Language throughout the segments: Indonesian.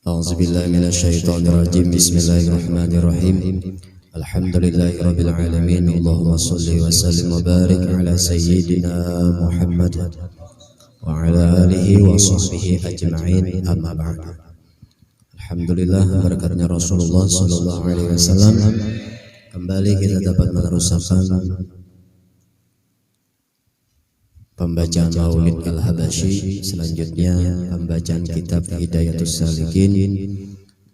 A'udzubillahi minasyaitonirrajim. Bismillahirrahmanirrahim. Alhamdulillahirabbil alamin. Allahumma shalli wa sallim wa barik ala sayyidina Muhammad wa ala alihi wa sahbihi ajma'in. Amma ba'du. Alhamdulillah, berkatnya Rasulullah sallallahu alaihi wasallam kembali kita dapat meneruskan pembacaan Maulid Al-Habasyi, selanjutnya pembacaan kitab Hidayatus Salikin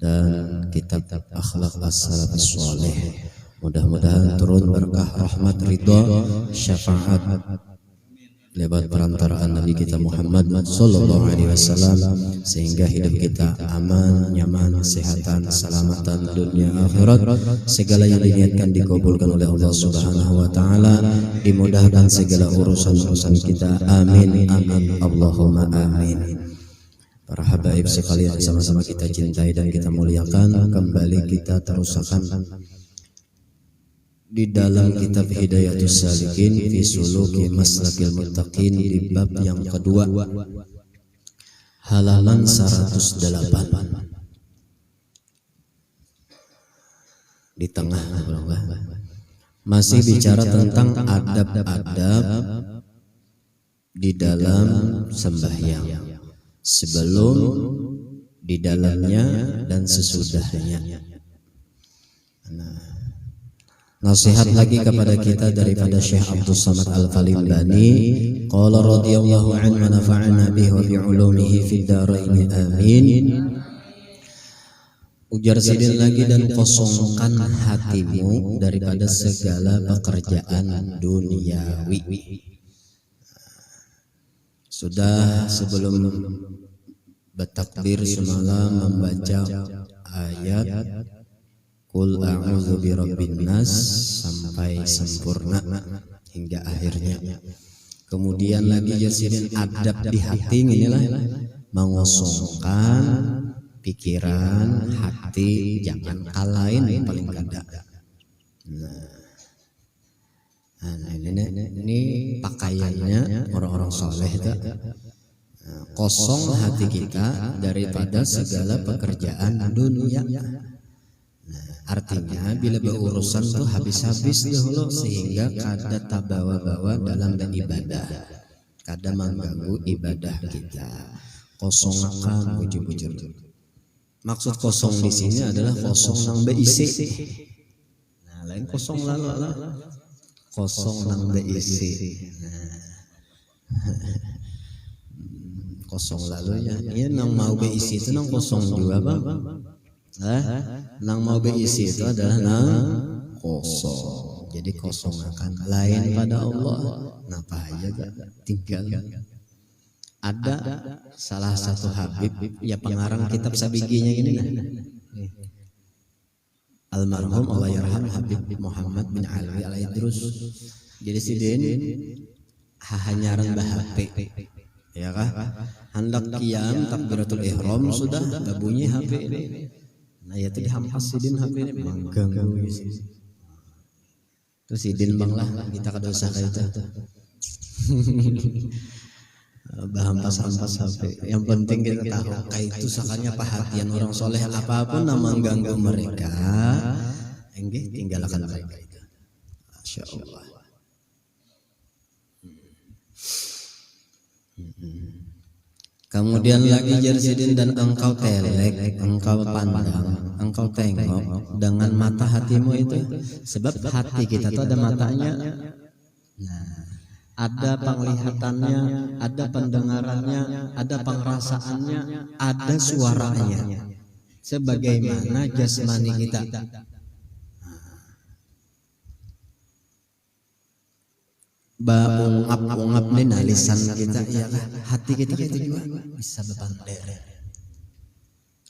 dan kitab Akhlaq As-Salafus Shalih. Mudah-mudahan turun berkah, rahmat, ridha, syafaat lewat perantaraan Nabi kita Muhammad sallallahu alaihi wasallam, sehingga hidup kita aman, nyaman, kesehatan, keselamatan dunia akhirat, segala yang diniatkan dikabulkan oleh Allah Subhanahu wa taala, dimudahkan segala urusan-urusan kita. Amin amin Allahumma amin. Para habaib sekalian, sama-sama kita cintai dan kita muliakan, kembali kita teruskan di dalam kitab Hidayatus Salikin fi Suluki Maslakil Muttaqin di bab yang kedua, halaman 108. Di tengah masih bicara tentang adab-adab di dalam sembahyang, sebelum, di dalamnya, dan sesudahnya. Nasihat lagi kepada kita daripada Syekh Abdul Samad Al-Falimbani. Qala radhiyallahu anhu wa nafa'ana bihi wa bi'ulumihi fid dharain amin. Ujar sidin lagi, dan kosongkan hatimu daripada segala pekerjaan duniawi. Sudah sebelum bertakbir semalam membaca ayat Qul a'udzu birabbin nas sampai sempurna hingga akhirnya. Kemudian lagi jasirin adab di hati, inilah mengosongkan pikiran, hati, jangan kalahin yang paling kada. Nah, ini pakaiannya orang-orang soleh itu. Kosong hati kita daripada segala pekerjaan dunia. Artinya bila berurusan tuh habis-habis dahulu, sehingga kada tabawa-bawa dalam beribadah, kada mengganggu ibadah kita. Kosong akan bujur-bujur. Maksud kosong di sini adalah kosong nang beisi. Nah, lain kosong lalu kosong nang beisi. Kosong lalu ya. Iya, nang mau beisi itu nang kosong juga, Bang. Nang mau beisi itu adalah nang kosong. Jadi kosong akan lain pada Allah. Napa aja tinggal. Ada salah satu habib, ya pengarang kitab sabiginya ini lah. Almarhum Allah yarham Habib Muhammad bin Alwi Al-Idrus. Jadi sidin hahanyaran bahap, ya kah? Hendak qiyam takbiratul ihram sudah bunyi HP ini. Nah, ya tadi hampas sidin HP ini mengganggu. Terus sidin bang lah kita kada usah kayak itu. Hampas HP. Yang penting kita tahu kayak itu sakanya perhatian orang soleh, apapun nama mengganggu mereka, enggak tinggalkan mereka itu. Masya Allah. Kemudian lagi jarsidin, dan engkau telek, engkau pandang, engkau tengok dengan mata hatimu itu. Sebab hati kita itu ada matanya, nah, ada penglihatannya, ada pendengarannya, ada pengrasaannya, ada suaranya. Sebagaimana jasmani kita. Ungap-ungap nih lisan kita, ya hati kita itu juga bisa bepandir.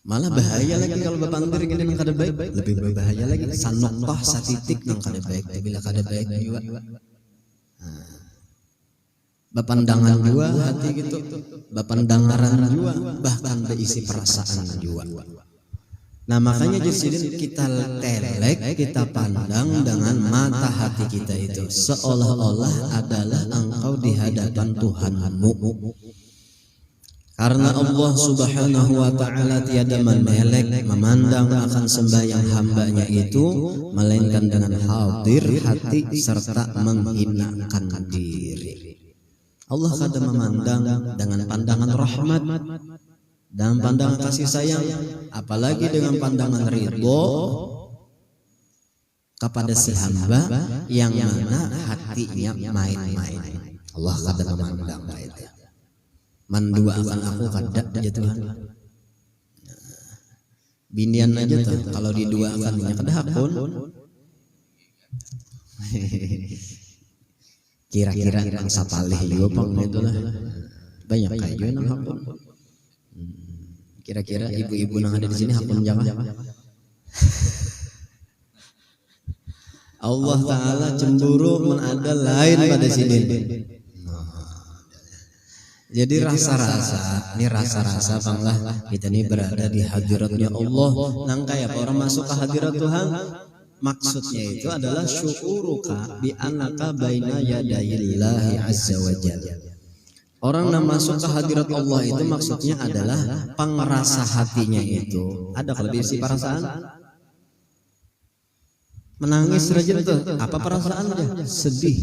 Malah bahaya lagi kalau bepandir gini nang kada baik, lebih berbahaya lagi. Sanokah satitik nang kada baik, bila kada baik juga. Bepandangan juga hati gitu, bepandangaran juga, bahkan berisi perasaan juga. Nah makanya jadi kita telek, kita pandang dengan mata hati kita itu, seolah-olah adalah engkau di hadapan Tuhanmu. Karena Allah subhanahu wa ta'ala tiada menelek memandang akan sembahyang hambanya itu, melainkan dengan hadir hati serta menghinakan diri. Allah kadang memandang dengan pandangan rahmat dan pandangan kasih sayang, apalagi dengan pandangan ridho kepada si hamba yang mana hatinya main-main. Allah kadang memandang itu. Menduakan aku kada aja Tuhan. Binian aja tuh kalau diduakannya kada hakun. Kira-kira yang sapalih juga pang itu lah. Banyak kayu yang hakun. Kira-kira ibu-ibu yang ada di sini hakun jangan. Allah Ta'ala cemburu menada lain pada sini. Jadi rasa-rasa, ini rasa-rasa panglah kita ini berada di hadiratnya Allah. Nang kayak orang masuk ke hadirat Tuhan, maksudnya itu adalah syukuruka bi annaka baina yadayillahi azza wa jalla. Orang yang masuk ke hadirat Allah itu maksudnya adalah pengerasa hatinya itu. Ada kalau si perasaan? Menangis saja tuh. Apa perasaannya? Sedih.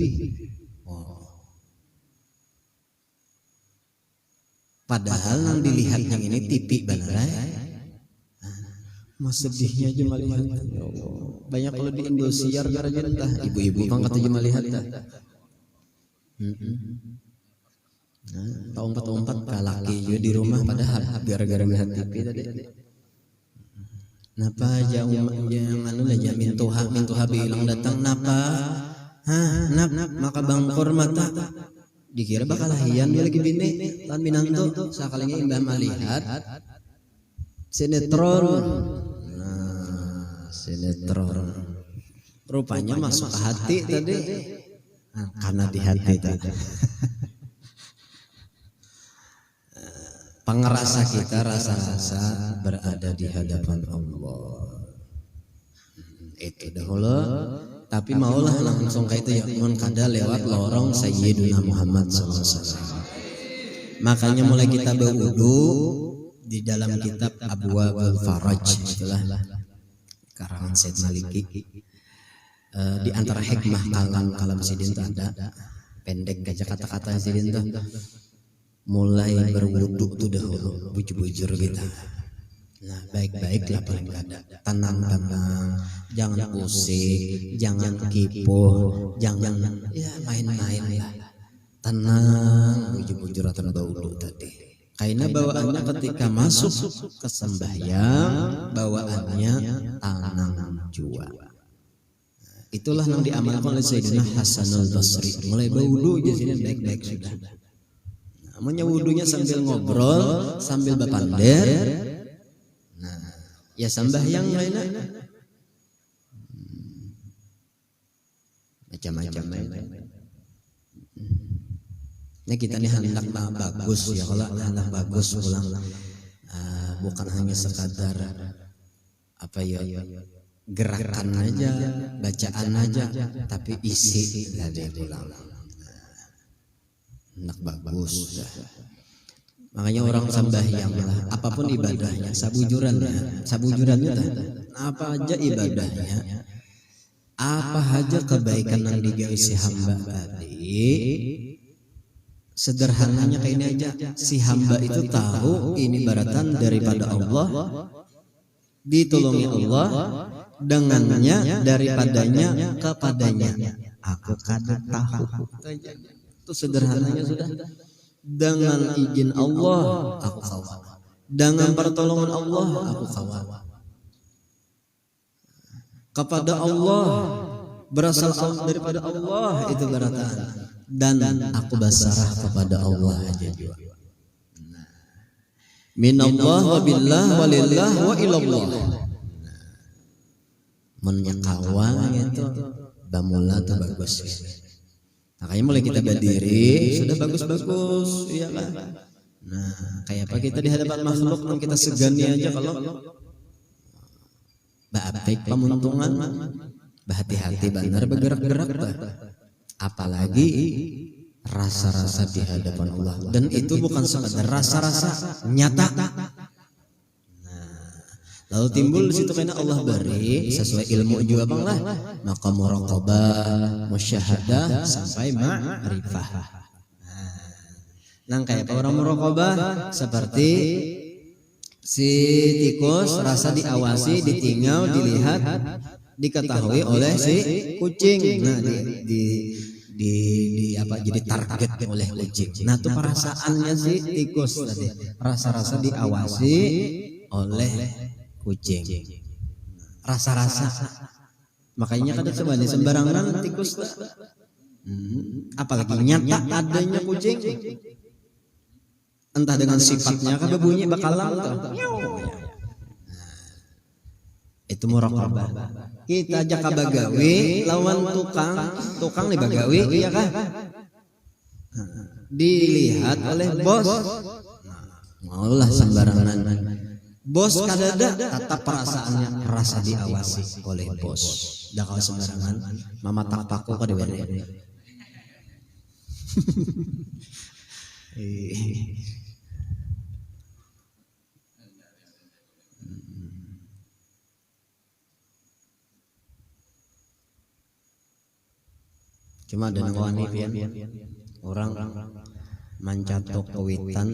Padahal yang dilihat yang ini tipi beneran. Mas sedihnya aja melihat. Ya Allah. Banyak kalau di Indosiar gara-gara entah ibu-ibu kan kata aja melihat dah. Tahun-tahun kalaki juga di rumah padahal gara-gara melihat tipi tadi. Napa aja yang anu aja mintuha bilang datang napa? Nap maka bangkor mata. Dikira bakal lahian dia lagi bini lan minantu sakalinya indah melihat sinetron. Nah, sinetron rupanya masuk ke hati tadi. Karena di hati tadi. Pengerasa kita rasa-rasa berada di hadapan Allah. Itu dahulu. Tapi maulah langsung kayak itu ya mun kada lewat lorong Sayyidina Muhammad SAW. Makanya mulai kita berwudu di dalam kitab Abwaabul Faraj, itulah karangan Said Maliki. Di antara hikmah kalam sidin itu ada pendek aja kata-kata sidin itu. Mulai berwudu tuh dahulu bujur-bujur kita. Nah baik-baiklah paling kada, tenang-tenang, jangan pusing, jangan kipuh, jangan ya main-main lah, tenang, bujur-bujur atau baudu tadi. Karena bawaannya ketika masuk ke sembahyang, bawaannya tanang jua. Itulah yang diamalkan oleh Sayyidina Hasanul Basri. Mulai baudu aja sini baik-baik sudah. Namanya wudunya sambil ngobrol, sambil berpander. Ya sembahyang lainnya macam-macam ya kita nih hendak bagus ya kalau hendak bagus pulang bukan hanya sekadar apa ya gerakan aja bacaan aja tapi isi dari pulang hendak bagus dah. Makanya orang sembahyang lah, apapun ibadahnya, sabujurannya apa aja ibadahnya, apa aja kebaikan yang digawe si hamba tadi, sederhananya kayak ini aja, si hamba itu tahu ini baratan daripada Allah, ditolongi Allah, dengannya daripadanya kepadanya, aku kada tahu, itu sederhananya sudah. Dengan izin Allah aku kawal, dengan pertolongan Allah aku kawal, kepada Allah berasal daripada Allah itu barataan, dan aku basarah kepada Allah aja juga. Minallah wa billah walillah wa ilallah. Menyakawal itu bamula tuh bagus. Makanya mulai kita berdiri sudah bagus-bagus, iyalah. Nah, kayak apa kita di hadapan makhluk yang kita segani aja kalau baik pamuntungan, bahati-hati benar bergerak-gerak, apalagi rasa-rasa di hadapan Allah, dan itu bukan sekadar rasa-rasa nyata. Lalu timbul di situ karena Allah beri sesuai ilmu juga bang lah, maka muraqabah, musyahadah sampai ma'rifah. Nah kayak orang muraqabah seperti si tikus rasa diawasi, ditinggal, dilihat, diketahui oleh si kucing. Nah jadi target oleh kucing. Nah itu perasaannya si tikus tadi, rasa-rasa diawasi oleh kucing, rasa-rasa. Makanya kadang coba di sembarangan tikus apalagi nyata adanya kucing, entah dengan sifatnya kah bunyi bakalan itu muraqabah. Kita jaka bagawi lawan tukang nih bagawi, iya kah? Dilihat oleh bos, maulah sembarangan. Bos kadada tatap perasaannya, rasa diawasi oleh bos. Dah kalau sembarangan mama tak paku ka diwene. Cuma ada wani pian orang mancatok kawitan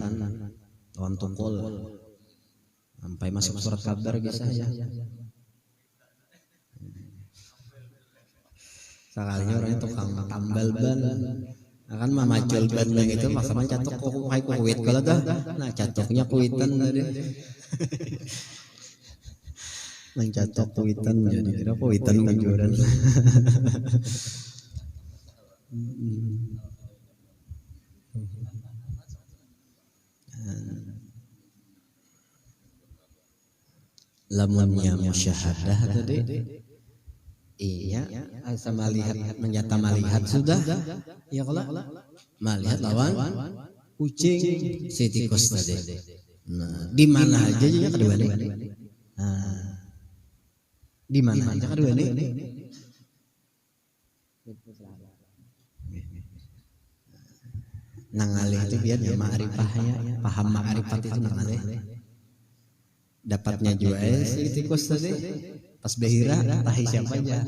lawan tukul sampai masuk surat kabar gitu saja. Sekalinya orangnya tukang tambal ban, akan mamacul ban yang itu maka mancatok kayak kuwit kalau dah, nah catoknya kuwitan tadi. Mancatok kuwitan jadi kira kuwitan majuran. Lamunnya musyahadah tadi, iya, sama lihat menyata melihat sudah, ya kalau melihat lawan kucing si tikus tadi. Nah, di mana aja ya kedua ini? Nah, di mana aja kedua ini? Nangalih itu biar ma'rifahnya, paham ma'rifat itu nangalih. Dapatnya juga si tikus tadi pas behira tahi siapa aja,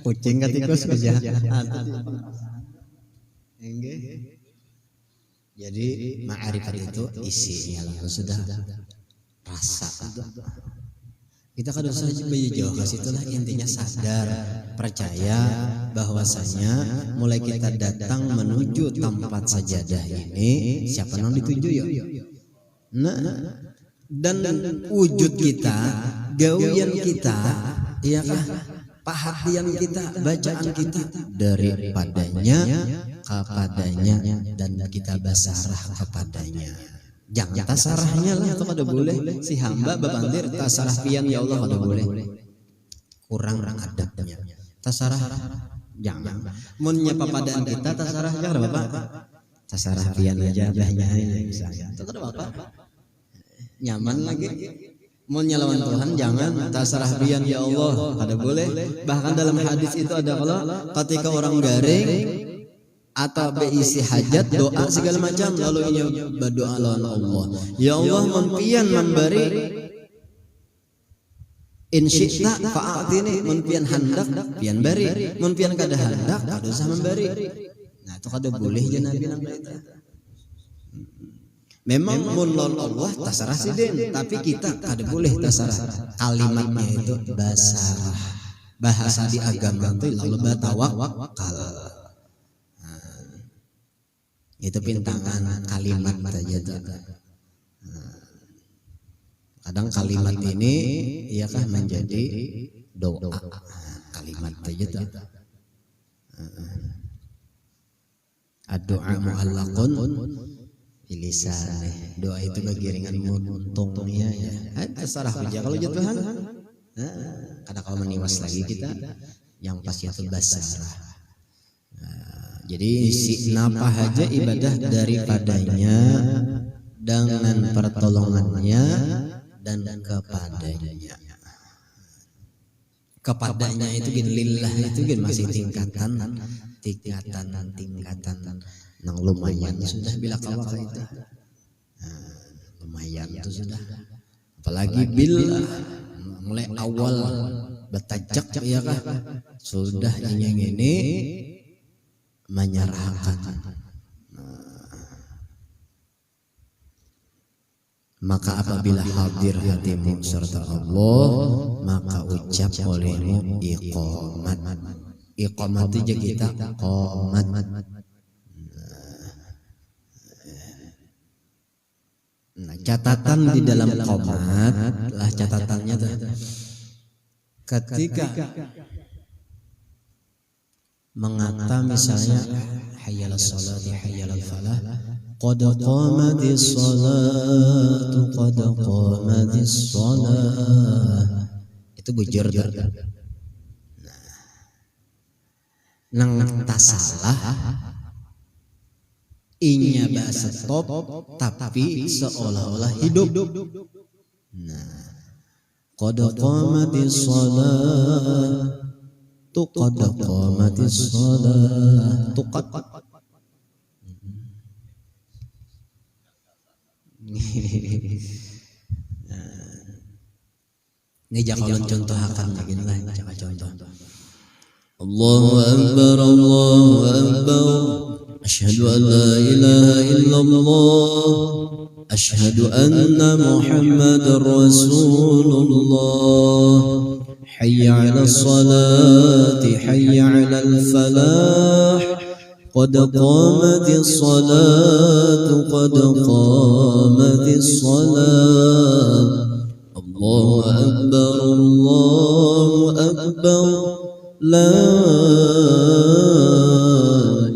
kucing ke tikus aja. Jadi ma'rifat itu isinya lah sudah rasa. Kita kadang saja jauh ke situlah intinya sadar, percaya bahwasanya mulai kita datang menuju tempat sajadah ini siapa yang dituju ya. Nah, dan wujud kita, gawian kita, iya kah? Perhatian kita, bacaan kita daripadanya kepadanya dan kita basarah kepadanya. Jangan tasarahnya lah, itu kada boleh. Si hamba babandir tasarah pian ya Allah kada boleh. Kurang adabnya. Tasarah jangan. Munnya papadaan kita tasarah jangan apa? Tasarah pian aja bahnya misalnya. Itu kada apa? Nyaman lagi. Munnya lawan Tuhan jangan tasarah pian ya Allah kada boleh. Bahkan dalam hadis itu ada kalau ketika orang garing atau berisi hajat, doa segala macam, lalu ini berdoa lawan Allah. Ya Allah mempian memberi, insyita fa'atini, mempian hendak, pian beri, mempian kada hendak, kada usah memberi. Nah itu kada boleh je Nabi nang itu. Memang mun lawan Allah tasarah sidin, tapi kita kada boleh tasarah. Kalimatnya itu basarah. Bahasa di agama itu lalu batawakal. Itu pintangan kalimat saja tuh. Kadang kalimat ini iakah menjadi doa. Kalimat saja tuh. Ad-doa mu'allaqun bilisan. Doa itu bagiringan muntungnya ya. Terserah aja kalau jatuhan. Kadang kalau meniwas lagi kita yang pasti itu basarah. Jadi si napa aja ibadah daripadanya dengan pertolongannya dan kepadanya. Kepadanya itu gini lillah itu gini masih tingkatan. nang lumayan sudah bila kawak itu. Lumayan itu sudah. Apalagi bila mulai awal betajak ya kah sudah ini menyerahkan. Maka apabila hadir hatimu serta Allah, maka ucap olehmu iqamat. Iqamat itu kita qomat. Nah, catatan di dalam qomat lah catatannya tuh. Ketika mengata misalnya hayyalas sholati hayyalal falah, qad qamatis sholatu qad qamatis shalah, itu bujur. Nang tasalah inya bahasa stop tapi seolah-olah hidup. Nah, qad qamatis sholatu qad qamatis shalah tuqad. Ini jangan contoh akan begini lah, jangan contoh. Allahu Akbar, Allahu Akbar. Asyhadu an la ilaha illallah. Asyhadu anna Muhammadar Rasulullah. Hayya 'alas salati, hayya 'alal falah. Qad qamatis salatu, qad qamatis salat. Allahu Akbar, Allahu Akbar. La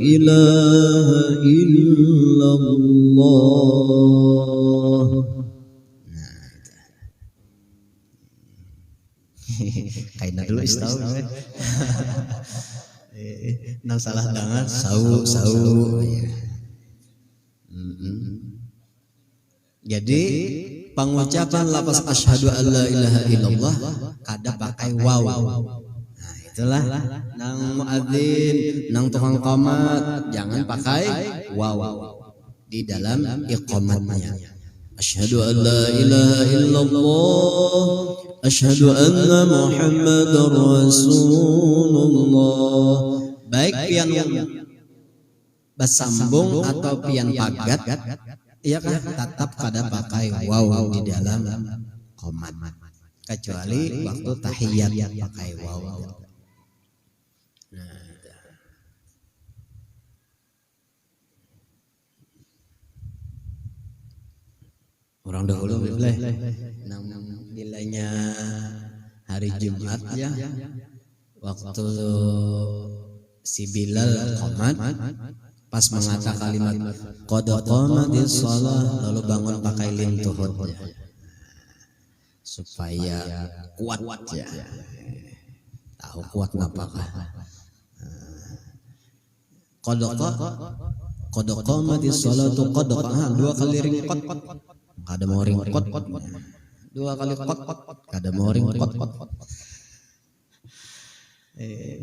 ilaha illallah. Kaina dulu istau. Nang salah dangan sau. Jadi pengucapan lafaz asyhadu an la ilaha illallah kada pakai waw. Nah, itulah nang muadzin, nang tukang qomat jangan pakai waw di dalam iqamatnya. Asyhadu an la ilaha illallah, asyhadu anna Muhammadar Rasulullah. Baik pian bersambung atau pian pagat, iya kan tetap kada pakai waw di dalam qomat, kecuali waktu tahiyat pakai waw. Orang dahulu boleh nilainya hari Jumat ya, waktu si Bilal qomat, pas mengata kalimat qad qamatis shalah lalu bangun pakai lintuhut ya, supaya kuat ya, tahu kuat apakah qad qamatis shalatu qad, dua kali ringkot kada mau ringkot, dua kali kot kada mau ringkot.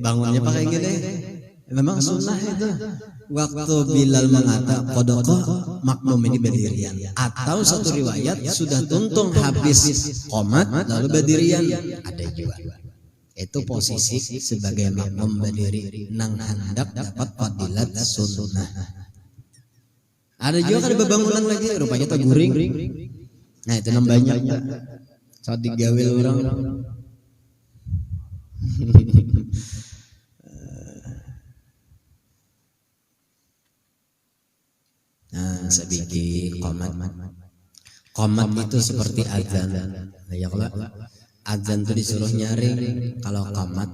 Bangunnya pakai gini. Memang sunnah itu. Waktu Bilal mengata qadqa makmum ini berdirian, atau satu riwayat sudah tuntung habis qomat lalu berdirian, ada juga. Itu posisi sebagai makmum berdiri nang hendak dapat fadilat sunnah. Ada juga kan bebangunan lagi rupanya tak guring. Nah itu nambahnya saat digawe orang. Nah sebiji qomat. Qomat itu seperti azan. Ya kalau azan itu disuruh nyaring, kalau qomat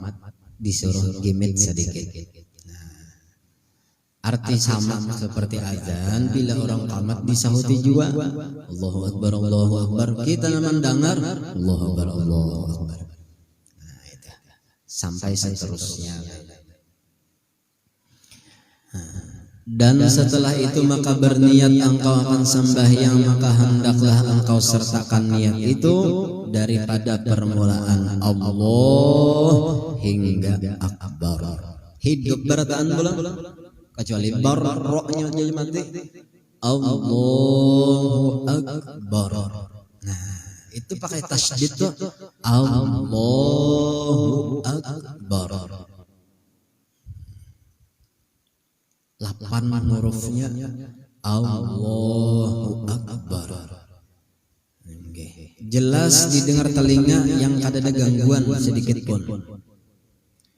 disuruh gimit sedikit. Arti sama seperti azan, bila orang qamat disahuti juga Allahu Akbar, Allahu Akbar. Kita mendengar Allahu Akbar, Allahu Akbar. Nah, itu. Sampai seterusnya. Dan setelah itu maka berniat engkau akan sembahyang, maka hendaklah engkau sertakan niat itu daripada permulaan Allah hingga akbar. Hidup bertahan bulan kecuali bar ro-nya jadi mati. Allahu Akbar. Nah, itu pakai tasydid tuh. Allahu Akbar. 8 hurufnya Allahu Akbar. Jelas didengar telinga yang kada ada gangguan sedikit pun.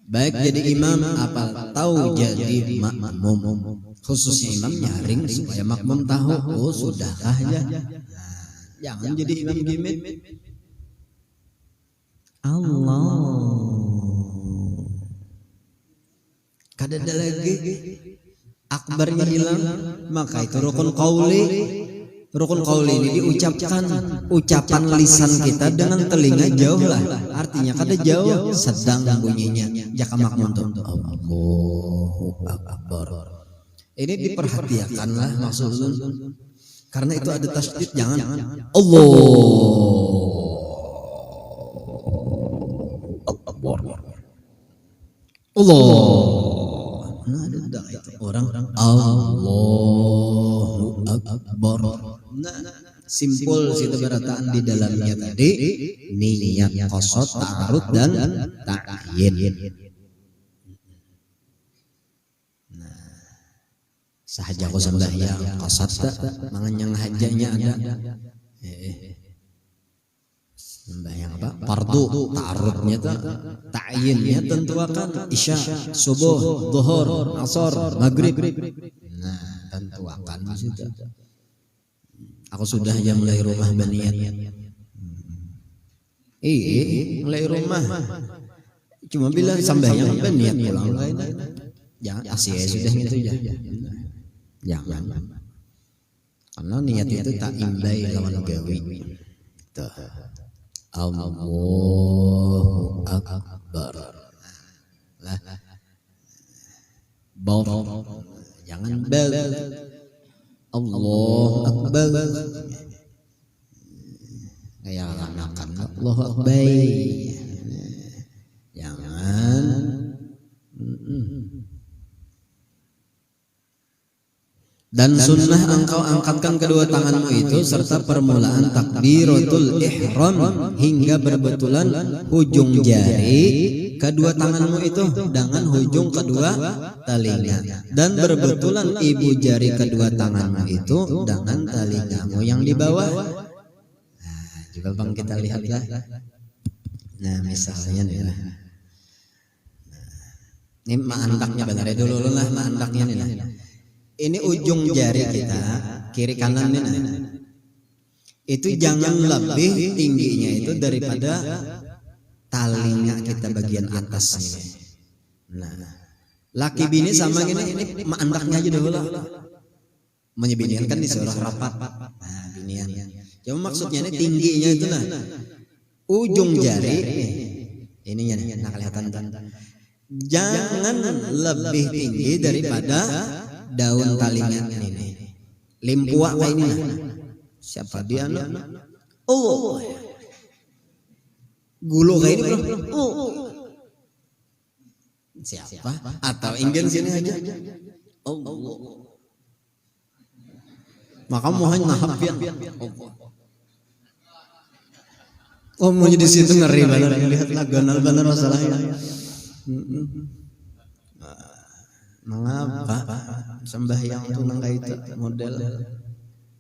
Baik jadi imam apa tahu jadi makmum. Khususnya imam nyaring supaya makmum tahu. Oh sudahkah ya? Jangan jadi imam gimit. Allah. Kada ada lagi. Akbarnya hilang, maka itu rukun qauli. Rukun qauli ini diucapkan ucapan lisan kita dengan telinga jauh lah. Artinya kada jauh, sedang bunyinya. Jaka makmum tuh Allahu Akbar. Ini diperhatikanlah maksudnya. Karena itu ada tasydid, jangan Allah Akbar. Allah. Nah, ada itu orang Allahu Akbar. Nah, simpul situ berataan di dalamnya tadi niat qasad, ta'arud dan ta'yin. Nah, sahaja ko sembahyang qasad manganyang hajanya ada. Sembahyang apa? Fardu, ta'arudnya tuh, ta'yinnya tentu akan isya, subuh, zuhur, asar, maghrib. Nah, tentu akan situ. Aku sudah ya mulai rumah baniat. Mulai rumah. Cuma bila sembahyang baniat pulang lain. Jangan asyik sudah gitu ya. Jangan. Karena niat itu tak imbai lawan gawi. Tuh. Allahu Akbar. Lah. Jangan bel. Allahu Akbar. Kayak anakan Allahu Akbar. Jangan. Dan sunnah engkau angkatkan kedua tanganmu itu serta permulaan takbiratul ihram hingga berbetulan ujung jari kedua tanganmu itu dengan ujung kedua telinga dan berbetulan ibu jari kedua tanganmu itu dengan telingamu yang di bawah. Nah, coba bang kita lihatlah. Nah, misalnya nih lah. Ini maandaknya benar dulu lah maandaknya nih lah. Ini ujung jari kita kiri kanan ini itu jangan lebih tingginya itu daripada talinya kita bagian atas ini. Nah, laki bini sama gini, ini maandaknya aja dulu lah. Menyebinian kan disuruh rapat. Nah, binian. Cuma maksudnya ini tingginya itu nah. Ujung jari ininya nih, nah kelihatan. Jangan lebih tinggi daripada daun talinya ini. Limpuak kayak ini. Siapa dia? Oh. Gulu kayak ini bro. Oh. Siapa? Atau ingin sini aja. Oh. Maka mohon ngahap ya. Oh mau jadi situ ngeri benar. Lihatlah ganal benar masalahnya. Mengapa sembahyang itu nang itu model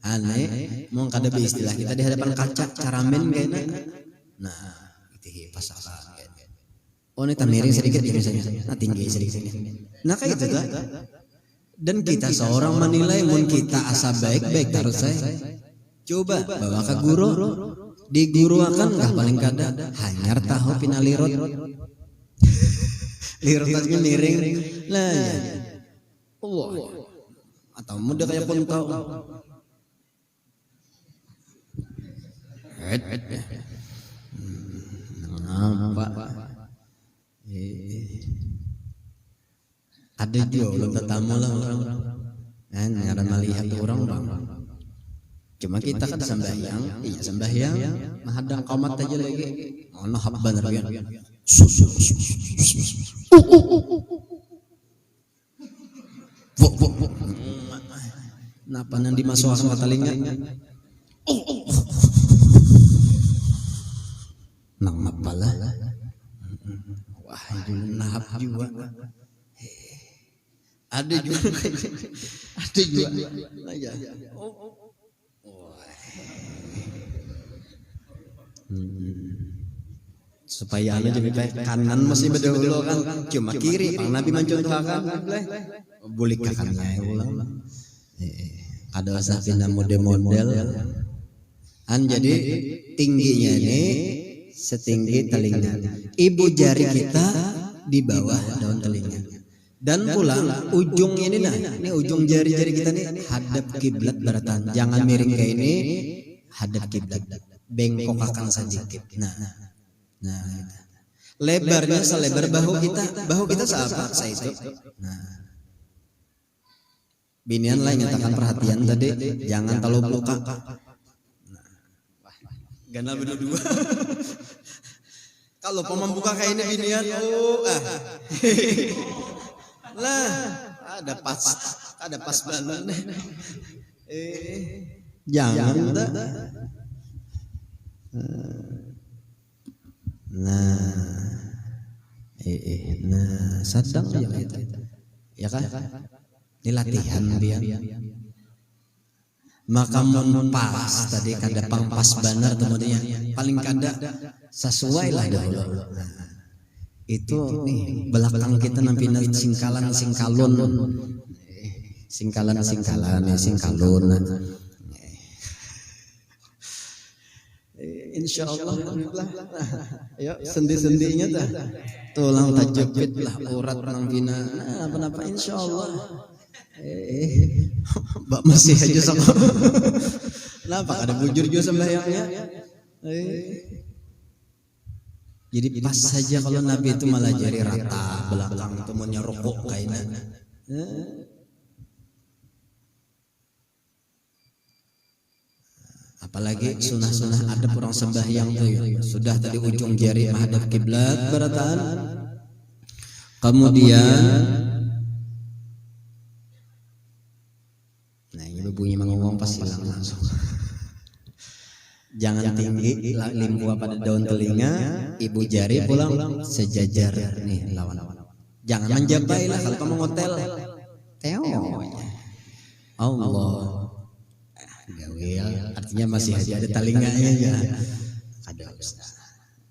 aneh mau kada istilah kita di hadapan kaca caramen kayaknya. Nah itu pasakan oh ini miring sedikit ya misalnya nah tinggi sedikit nah kayak itu kan dan kita seorang menilai mun kita asa baik-baik harus saya coba bawa ke guru di guru akan nggak paling kada hanyar tahu pinalirot lirotnya miring lah ya. Allah atau muda kayak pun tahu nampak ada juga belum tetamu lah orang kan ngaran melihat orang bang cuma kita kan sembahyang iya sembahyang menghadang qomat aja lagi ono hab bener kan Napa nang dimasukkan ke telinga? Nang mapala. Wah, itu nahap juga. Ada juga. Ada juga. Supaya anu jadi kanan masih berdahulu kan, cuma kiri Pak Nabi mencontohkan boleh kakannya ulang. Ada usah pindah model-model jadi tingginya ini setinggi telinga, ibu jari kita di bawah daun telinga, dan pulang ujung ini ini ujung jari-jari kita nih hadap kiblat baratan, jangan miring kayak ini, hadap kiblat, bengkokkan sedikit. Nah, lebarnya selebar bahu kita seapa? Itu. Nah, binian lah nyatakan perhatian tadi, jangan terlalu buka. Gana berdua. Kalau membuka kayak ini binian, lah ada pas banget. Jangan dah. Nah, sadang ya kan? Ini latihan biar. Maka mun pas tadi kada pang pas benar temunya, paling kada sesuai lah dahulu. Itu nih belakang kita nampi singkalan singkalun. Insya Allah, ayo sendi-sendinya dah, tulang tajepit lah urat nang bina, apa-apa insya Allah. Mbak masih aja sama. Kenapa ada bujur juga sembahyangnya? Jadi pas saja kalau Nabi itu malah jari rata belakang itu maunya rokok kayaknya. Apalagi sunah-sunah ada orang sembahyang tuh ya. Sudah tadi ujung jari menghadap kiblat barataan. Kemudian ini bunyi mengomong pas hilang langsung. Jangan tinggi limpu pada daun telinga, ibu jari pulang sejajar nih lawan. Jangan menjabai lah kalau kamu ngotel. Allah. Gawil, artinya masih aja ada telinganya ya. Kada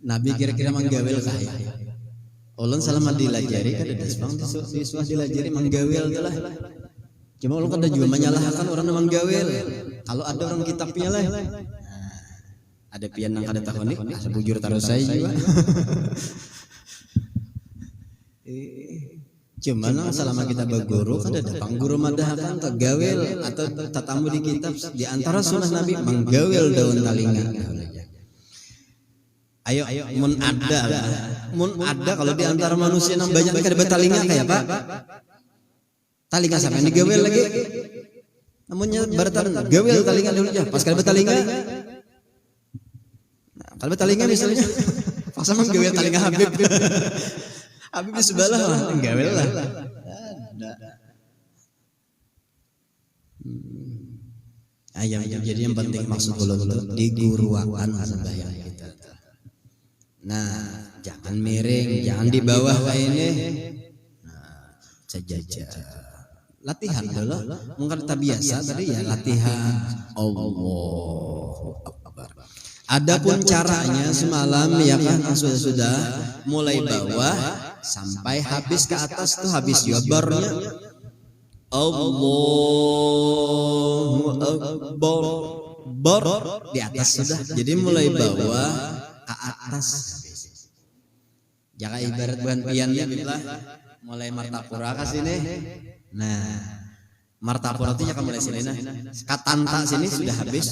Nabi kira-kira menggawil kaya. Ulun selama dilajari kada despang disuah dilajari menggawil tu lah. Cuma ulun kada juga menyalahkan orang yang menggawil. Kalau ada orang kitabnya lah. Ada pian yang kada tahu nih, bujur taruh saya juga. Cuman selama kita berguru kan ada pangguru madahakan tegawil atau tatamu di kitab di antara sunnah Nabi menggawil daun telinga. Ayo mun ada kalau di antara manusia yang banyak kada bertelinga kayak Pak. Telinga sampai digawil lagi. Namunnya beratan gawil telinga dulu ya. Pas kada bertelinga. Kalau bertelinga misalnya pas sama gawil telinga Habib. Habib di sebelah lah, enggawel lah. Ayam jadi yang penting maksud ulun di guruan sembahyang kita. Nah, jangan miring, jangan di bawah kayak ini. Nah, sejajar. Latihan dulu, mungkin tak biasa tadi ya latihan. Allahu Akbar. Adapun caranya semalam ya kan sudah mulai bawah sampai habis ke atas tuh habis jabarnya Allahu Akbar di atas sudah. Jadi mulai bawah ke atas. Jangan ibarat bukan piannya bila mulai martapura ke sini. Nah, martapura itu jangan mulai sini nah. Katanta sini sudah habis.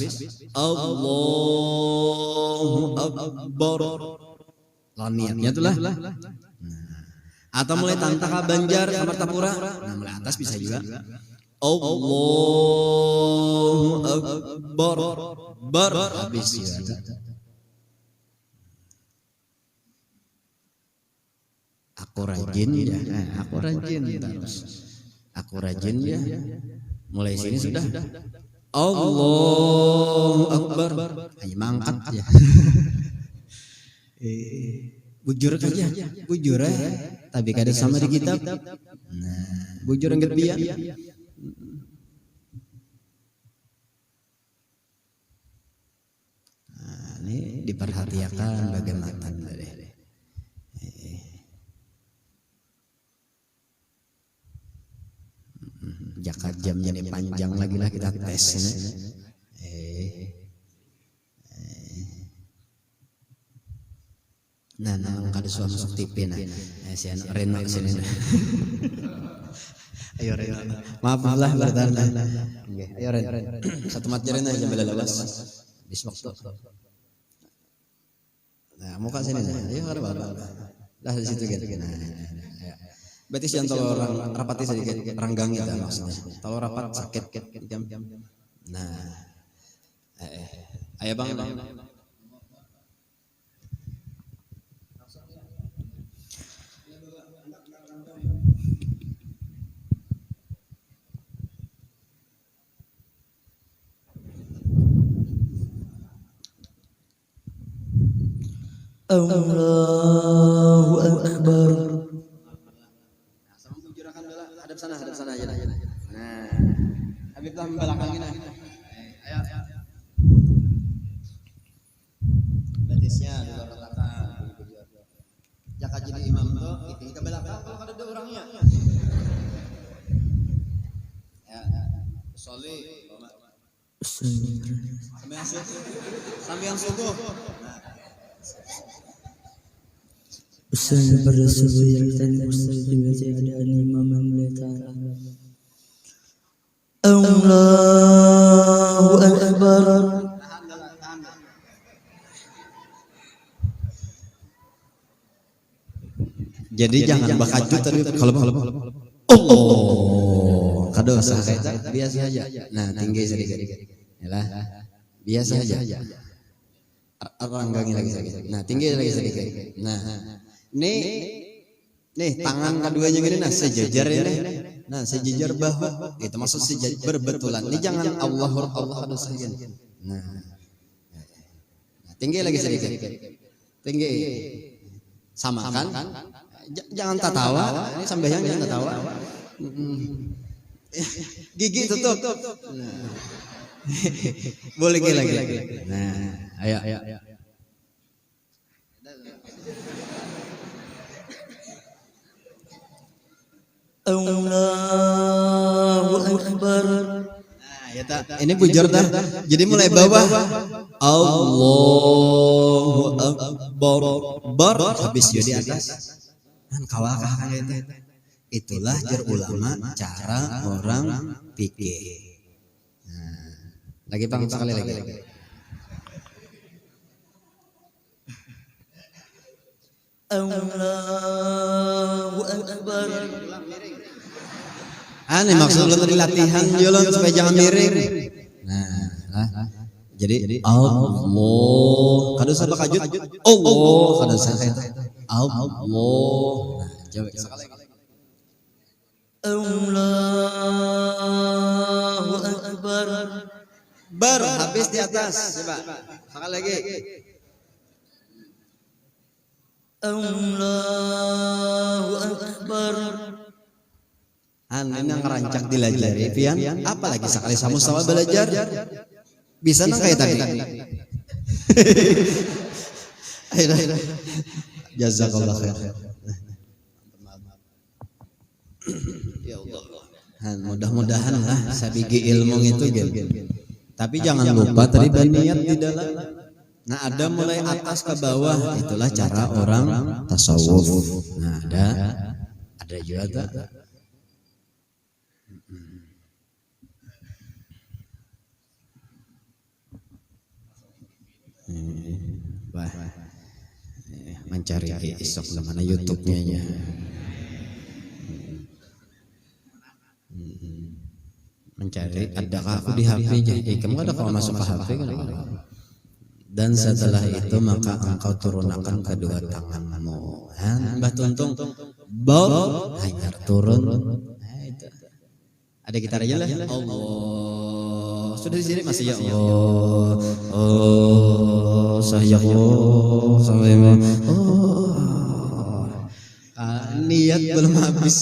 Allahu Akbar. Niatnya itulah. Atau mulai tantaka Banjar ke Martapura. Nah, mulai atas bisa juga. Allahu Akbar. Habis juga. Aku rajin ya. Aku rajin terus. Aku rajin ya. Mulai sini sudah. Allahu Akbar. Hanya mangkat ya. Bujur aja, bujur tapi kada sama di kitab. Nah, bujur angkat biar. Nah, ini diperhatikan bagaimana jaka jamnya ini panjang lagi lah kita tes. Nah, kada suah masuk TV nah. Si Reno sini. Ayo Reno. Maaf lah bertahan. Nggih, ayo Reno. Satu mat jaren aja bela lawas. Bis waktu. Nah, muka sini nah. Ayo kada apa-apa. Lah di situ gitu. Nah. Berarti siang kalau orang rapati sedikit ranggang itu maksudnya. Kalau rapat sakit jam. Nah, ayo bang. Allahu Akbar. Hadap sana aja. Nah, Habib lah membelakangin nah. Ayo. Batisnya dua rakaat. Jaka jadi imam tuh, itu ke belakang kalau ada dua orangnya. Ya. Sholli. Sampai yang subuh. Ustaz berdasarkan yang Ustaz juga ada imam yang melihat Allahu Akbar. Jadi jangan bakaju tadi kalau oh kado sah biasa aja. Nah, tinggi sedikit. Yalah. Biasa aja. Ranggangin lagi sedikit. Nah, tinggi lagi sedikit. Nah, nih tangan keduanya gini nah sejajar ini. Nah, sejajar bahu. Itu maksud sejajar berbetulan. Ini jangan Allah harus segini. Nah, tinggi lagi sedikit. Tinggi. Sama kan? Jangan tertawa. Ini sambayang jangan tertawa. Gigi tutup. Nah. Boleh lagi. Nah, ayo. Allahu Akbar. Nah, ya tak. Ini bujur dah. Jadi mulai bawah. Allahu Akbar. Bar habis di atas. Kan kawakah kayak itu. Itulah jar ulama cara orang pikir. Nah, lagi bang sekali lagi. Allahu Akbar. Aneh maksud lu tadi latihan jalan supaya jangan miring. Nah, jadi Allah. Kada usah bakajut. Allah kada usah Allah. Nah, jawab sekali. Allahu Akbar. Bar habis di atas. Coba. Sekali lagi. Allahu Akbar. Ini yang ngerancak dilajari pian apalagi sekali sama-sama belajar bisa nang kayak tadi. Ayo. Jazakallah khair. Ya Allah. Mudah-mudahan lah sabigi ilmu itu gitu. Tapi jangan lupa tadi niat di dalam. Nah, ada mulai atas ke bawah itulah cara orang tasawuf. Nah, ada juga tak? Wah, mencari esok mana YouTube-nya ya. Mencari adakah aku di HP-nya? Kamu ada kalau masuk ke HP kan? Dan setelah itu maka engkau turunkan kedua tanganmu. Mbah tuntung bau hanya turun. Ada gitar aja lah. Allah. Sudah di sini masih ya Allah. Oh, saya Allah. Oh. Niat belum habis.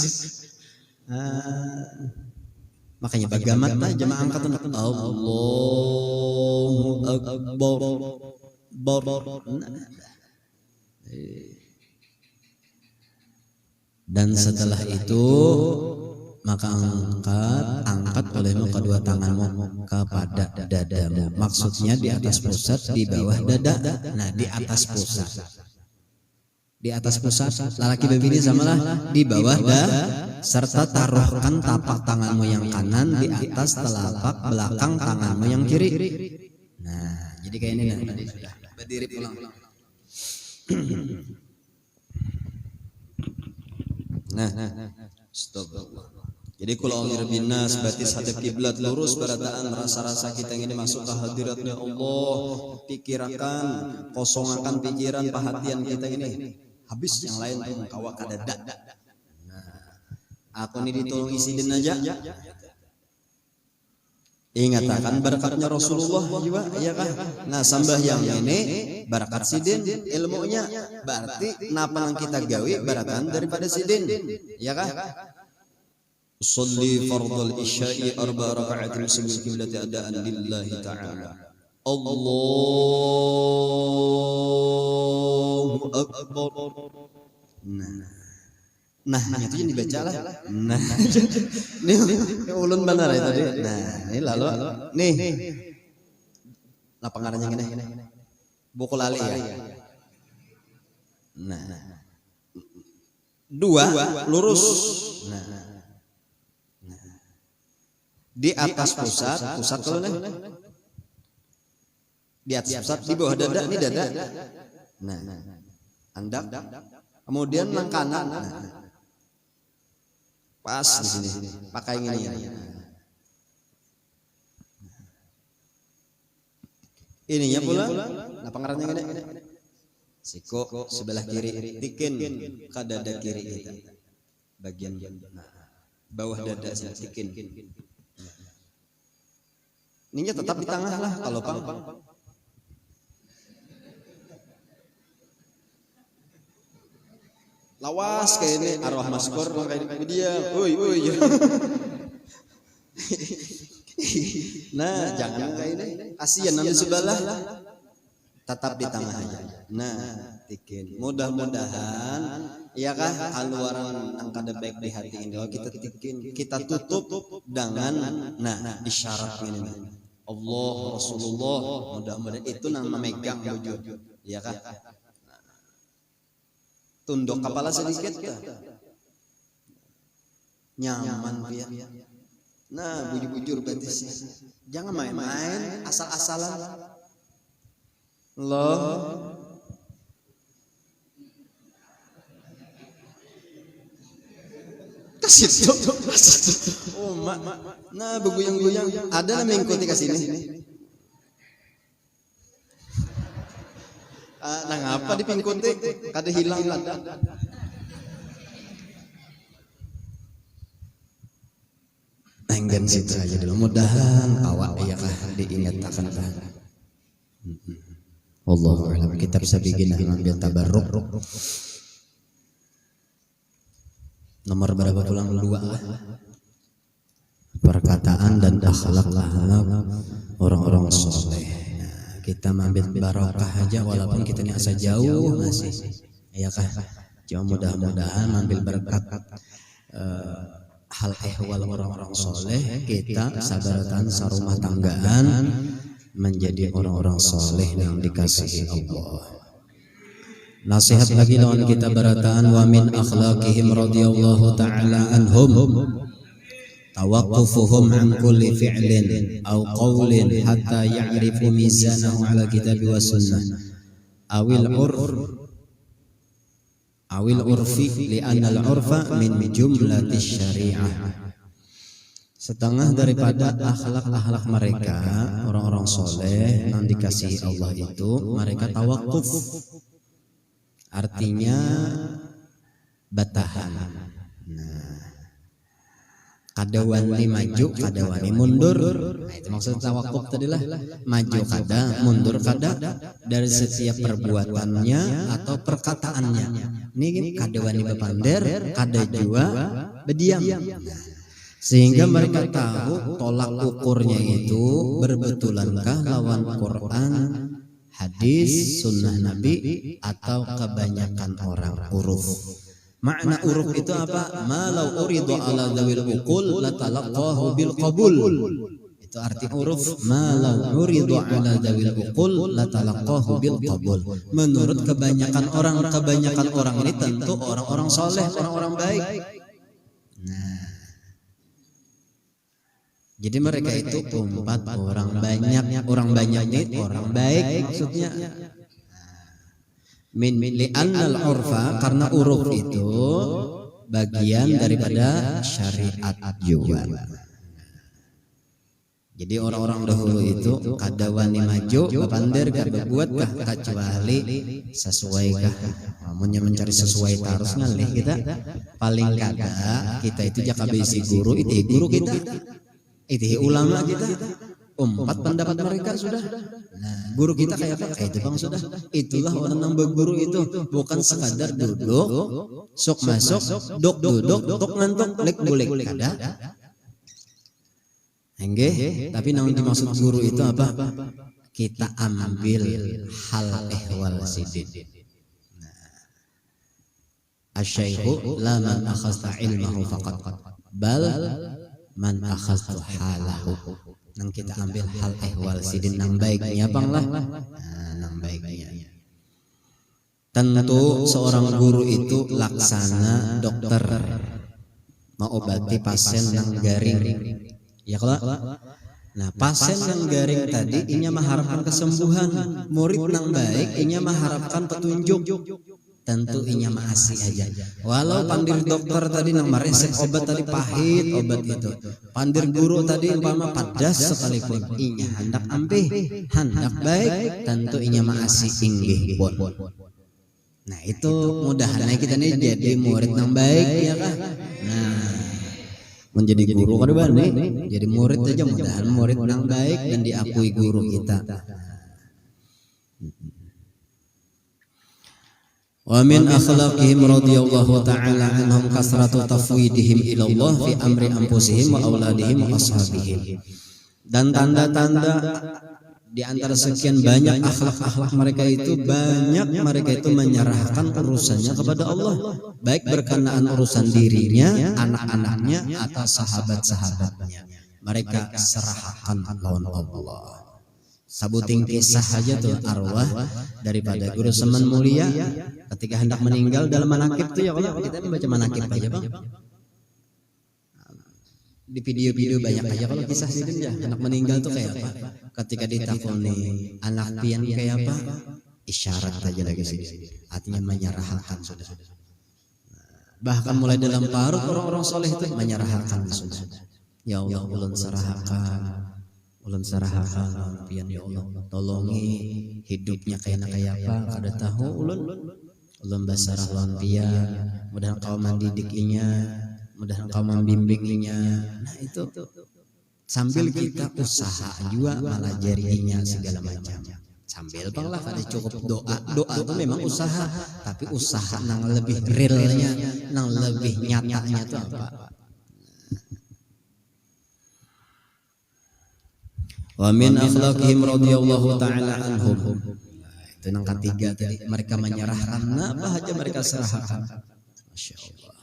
Makanya bagamat lah jemaah angkatan Allahu Akbar. Dan setelah itu maka angkat olehmu kedua tanganmu kepada dadamu. Maksudnya di atas pusat, di bawah dada. Nah, di atas pusat. Di atas pusat, laki begini samalah di bawah serta taruhkan tapak tanganmu yang kanan di atas telapak belakang tanganmu yang kiri. Nah, jadi kayak ini tadi sudah berdiri pulang. Nah, stop. Jadi kalau amir binas berarti hadap kiblat lurus berataan rasa-rasa kita yang ini masuk ke hadiratnya Allah, pikirkan, kosongkan pikiran perhatian kita ini. Habis yang lain tuh kawak kadada. Nah, aku ini ditolong isidin aja. Ingat akan berkatnya Rasulullah juga, iya kan? Nah, sambahyang ini berkat sidin ilmunya, berarti napa yang kita gawe beratan daripada sidin, iya kan? Usolli fardal isya'i arba raka'atin sebelum kiblati adaan lillahi ta'ala. Allahu Akbar. Nah, itu yang dibaca lah. Nah, ini ulun benar ya tadi. Nah, ini lalu nih. Apa ngarannya gini? Buku lali ya. Nah, dua lurus. Nah, di atas pusat kalau nih. Di atas pusat, di bawah dada, ini dada. Nah, andak. Kemudian yang kanan. Pas di sini. Pakai ini. Ininya pula, apa ngarannya gini? Siku sebelah kiri, tikin ke dada kiri kita. Bagian bawah dada saya tikin. Ininya tetap di tengah lah kalau pang. Lawas kayak ini arwah maskor kayak dia. Oi. Nah, jangan kayak ini. Kasihan nanti sebelah. Tetap di tengah aja. Nah, tikin. Mudah-mudahan ya kah aluaran angkada baik di hati ini. Kalau kita tikin, kita tutup dengan isyarat ini. Allah Rasulullah mudah-mudahan itu nama megang wujud. Ya kah? Tunduk kepala sedikit nyaman ya. Nah, bujur-bujur berarti jangan main-main asal-asalan. Allah kasih tuh. Oh, mak. Nah, beguyang-guyang ada yang mengikuti ke sini. Nah, ngapa dipingkuti? Kada hilang lah. Enggan situ aja dulu. Mudahan awak ya kah diingat akan kan. Wallahu a'lam. Kita bisa bikin ambil tabarruk. Nomor berapa pulang? 2 lah. Perkataan dan akhlak orang-orang soleh. Nah, kita mengambil barokah aja walaupun kita ini asa jauh masih. Ya kah? Cuma mudah-mudahan mengambil berkat hal ehwal orang-orang soleh, kita sabaratan sarumah tanggaan menjadi orang-orang soleh yang dikasihi Allah. Nasihat lagi lawan kita berataan wa min akhlaqihim radhiyallahu ta'ala anhum tawaqqufuhum an kulli fi'lin aw qawlin hatta ya'rifu mizanahu ala kitabi wa sunnah awil urfi li'anna al-urfa min jumlati syariah. Setengah daripada akhlak-akhlak mereka orang-orang soleh yang dikasihi Allah itu mereka tawakuf, artinya batahan. Nah, Kada wani maju, kada wani mundur. Nah, itu maksud tawakuf tadilah. Maju kada, mundur kada dari setiap perbuatannya atau perkataannya. Ini kada wani bepander, kada jua berdiam. Sehingga mereka tahu tolak ukurnya itu berbetulankah lawan Quran, hadis, sunnah Nabi, atau kebanyakan orang uruf. Makna uruf itu apa? Malau uridu ala dzawil uqul latalaqahu bil qabul. Itu arti uruf. Malau uridu ala dzawil uqul latalaqahu bil qabul. Menurut kebanyakan orang ini tentu orang-orang soleh, orang-orang baik. Nah, jadi mereka itu umpat orang banyak ini orang baik maksudnya. Min li'annal urfa, karena uruf itu bagian daripada syariat juga. Jadi orang-orang dahulu itu kada wani maju bapander kada buatkah kecuali sesuaikah. Namunnya mencari sesuai terus ngalih kita paling kada kita itu jaka bisi guru itu guru kita. Itu ulama kita. Umpat pendapat mereka sudah. Nah, guru kita kayak apa? Kayak itu bang sudah. Itulah orang yang berguru itu bukan sekadar duduk, sok masuk, duduk, tok ngantuk, lek boleh kada. Enggak, tapi yang dimaksud guru itu apa? Kita ambil hal ehwal sidin. Asy-syaikhu la man akhadha ilmahu faqat bal man akhadha halahu. Nang kita ambil hal ehwal sidin nang baiknya bang lah. Nah, nang baiknya. Tentu seorang guru itu laksana dokter mengobati pasien nang garing. Ya kalau nah pasien nang garing tadi inya mengharapkan kesembuhan, murid nang baik inya mengharapkan petunjuk. Tentu inya maasi aja. Walau pandir dokter tadi nang maresep obat tadi pahit obat itu. Pandir guru tadi umpama padas sekalipun inya hendak ampih, hendak baik, tentu inya maasi inggih bon. Nah, itu mudahan kita nih jadi murid nang baik ya kah? Nah, menjadi guru kada bani, jadi murid aja mudahan murid nang baik dan diakui guru kita. Wa min akhlaqihim radhiyallahu ta'ala anhum kasratu tafwidihim ila Allah fi amri anfusihim wa auladihim wa ashabihim. Dan tanda-tanda di antara sekian banyak akhlak-akhlak mereka itu menyerahkan urusannya kepada Allah, baik berkenaan urusan dirinya, anak-anaknya atau sahabat-sahabatnya. Mereka serahkan lawan Allah. Sabuting kisah aja tuh arwah daripada guru semen mulia ketika hendak meninggal dalam manakib tuh ya, kalau kita membaca manakib aja bang. Di video-video banyak aja kalau kisah sidin ya anak meninggal tuh kayak apa. Ketika ditakoni anak pian kayak apa, isyarat aja lagi sih. Artinya menyerahkan sudah. Bahkan mulai dalam parut orang-orang soleh itu menyerahkan sudah. Ya Allah ulun sarahakan pian ya Allah tolongi hidupnya kayak apa kada tahu ulun basarah lawan pian mudahan kau mendidikinya mudahan kau membimbinginya. Nah itu sambil kita usaha juga melajarinya segala macam sambil bang lah kada cukup doa itu memang usaha tapi usaha nang lebih realnya nang lebih nyatanya itu apa. Wa min akhlaqihim radhiyallahu ta'ala anhum. Itu yang ketiga tadi, mereka menyerahkan apa aja mereka serahkan. Masyaallah.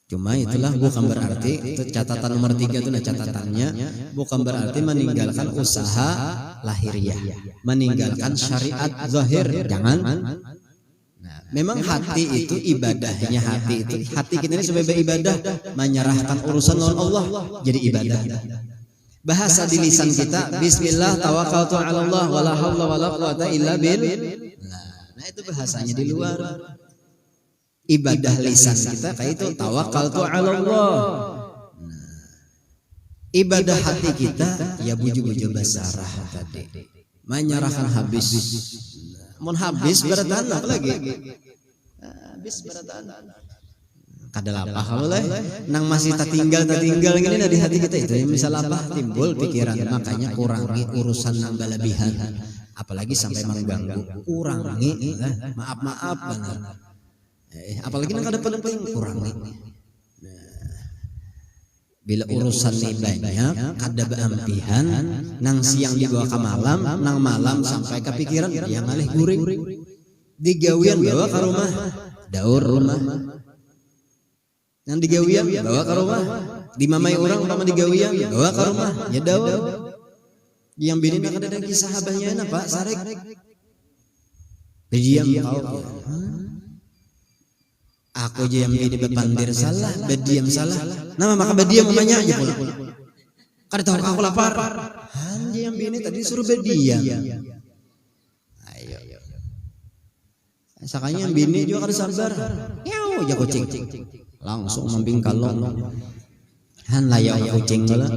Cuma itulah bukan berarti itu catatan nomor 3 itu catatannya bukan berarti meninggalkan usaha lahiriah, meninggalkan syariat zahir, jangan. Memang hati itu ibadahnya hati kita ini sebagai ibadah menyerahkan urusan lawan Allah jadi ibadah. Bahasa di lisan kita bismillah tawakkaltu 'ala Allah wala haula wala quwata illa billah. Nah itu bahasanya di luar. Ibadah lisan kita kayak itu tawakkaltu 'ala Allah. Ibadah hati kita ya buju-buju basarah tadi. Menyerahkan habis. Mun habis beratan apa lagi? Habis beratan. Kadalapah boleh nang masih tertinggal gini dari hati kita itu ya, misal apa timbul pikiran, makanya kurangi urusan nang berlebihan, apalagi sampai mengganggu, kurangi maaf benar. Apalagi nang ada penting kurangi. Bila urusan ini banyak, kada beampihan, nang siang dibawa ke malam, nang malam sampai kepikiran, yang alih guring, digawian bawa ke rumah, daur rumah, yang digawian bawa ke rumah, dimamai orang sama digawian bawa ke rumah, ya daur. Yang bini nak ada kisah abahnya na Pak Sarek, berdiam kau. Aku aja yang bini berpandir salah, berdiam salah. Nama maka berdiam mamanya aja pula. Kada tahu aku lapar. Hanya yang bini tadi suruh berdiam. Ayo. Sakanya yang bini juga kada sabar. Yau aja kucing. Langsung membingkalong. Han layau kucing pula.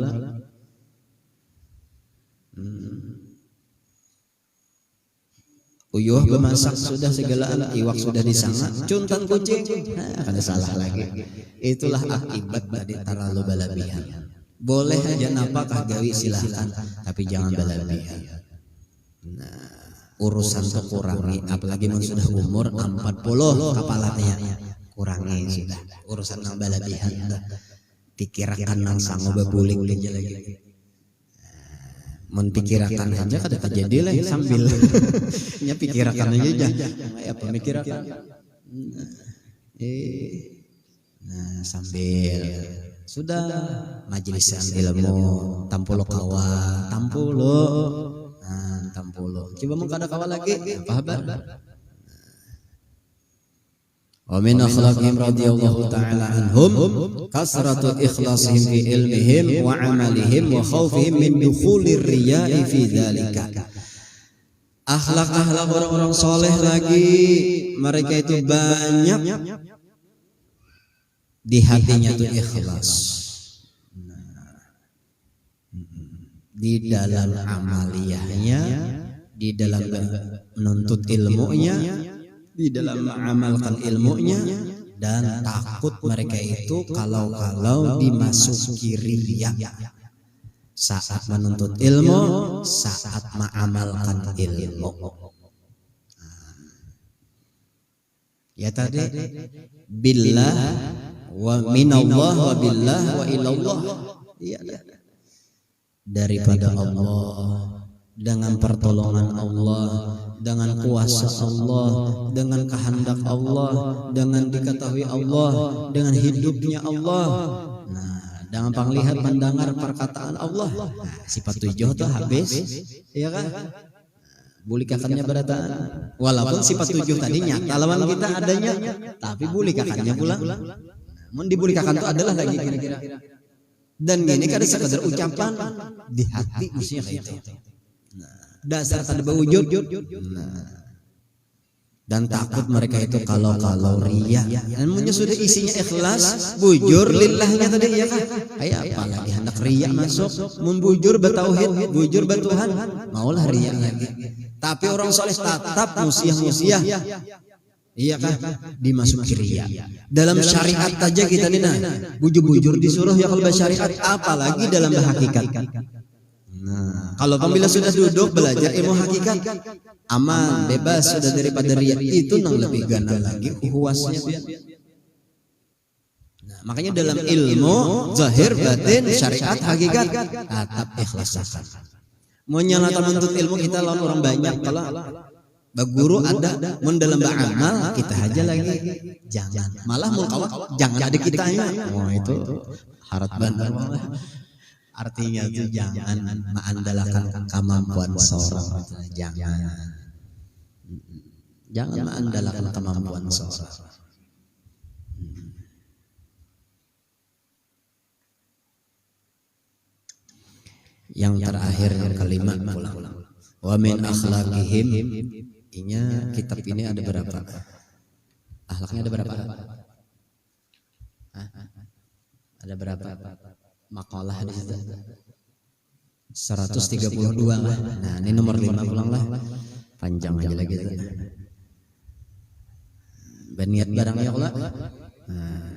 Uyuh bemasak sudah segala iwak sudah disanga, cuntan kucing, kada salah lagi. Itulah akibat dari terlalu berlebihan. Boleh aja napakah gawi silahkan, tapi jangan berlebihan. Nah, urusan tuh kurangi, apalagi mun sudah umur 40 kepalanya, kurangi sudah. Urusan nang berlebihan, pikirkan nang sango bebuling aja lagi. Menpikirkan aja kada terjadi lah sambil nya pikirkan aja ya pemikiran nah sambil sudah majelisan ilmu tampulo kawa tampulo coba mau kada kawa lagi apa kabar. Wa min akhlaqihim radhiyallahu ta'ala anhum kasratu ikhlasihim fi ilmihim wa amalihim wa khawfihim min dukhulir riya'i fi dzalika. Akhlak-akhlak orang-orang soleh lagi, mereka itu banyak di hatinya itu ikhlas. Di dalam amaliyahnya, di dalam menuntut ilmunya, di dalam mengamalkan ilmunya, dan takut mereka itu kalau dimasuki riya saat menuntut ilmu, saat mengamalkan ilmu. Ya tadi billah wa minallah wa billah wa ilallah, ya, daripada Allah, dengan pertolongan Allah, dengan kuasa Allah, dengan kehendak Allah, dengan diketahui Allah, dengan hidupnya Allah. Nah, dengan panglihat mendengar perkataan Allah. Nah, sifat 7 itu habis, ya kan? Bulikakannya berataan. Walaupun sifat 7 tadi nyata lawan kita adanya, tapi bulikakannya pula. Mun dibulikakan itu adalah lagi kira-kira. Dan ini kan sekadar ucapan di hati maksudnya kayak itu. Dasar kada berwujud. Dan takut mereka itu kalau riya. Dan punya sudah isinya ikhlas, bujur lillahnya tadi ya kan. Kayak apalagi hendak riya masuk, mun bujur bertauhid, bujur bertuhan, maulah riya lagi. Tapi orang soleh tetap musiah. Iya kan? Dimasuki riya. Dalam syariat aja kita nih bujur-bujur disuruh ya kalau syariat, apalagi dalam hakikat. Nah, kalau pembila sudah duduk belajar ilmu hakikat, aman, bebas sudah daripada riya, itu nang lebih gana lagi huasnya. Nah, makanya dalam ilmu zahir, batin, syariat, hakikat tetap ikhlasakan. Mau nyalatan menuntut ilmu kita lawan orang banyak, kalau baguru ada, mun dalam beramal kita aja lagi jangan, malah mau kawat jangan ada kitanya. Oh itu harat bandar. Artinya itu jangan mengandalkan kemampuan seorang, jangan mengandalkan kemampuan seorang. Yang terakhir yang kelima pulang. Wa min akhlaqihim, inya kitab ini ada berapa? Akhlaknya ada berapa? Ada berapa? Makalah di situ 132 lah. Nah ini nomor 5 pulang lah, panjang aja lagi. Beniat barangnya pula. Nah,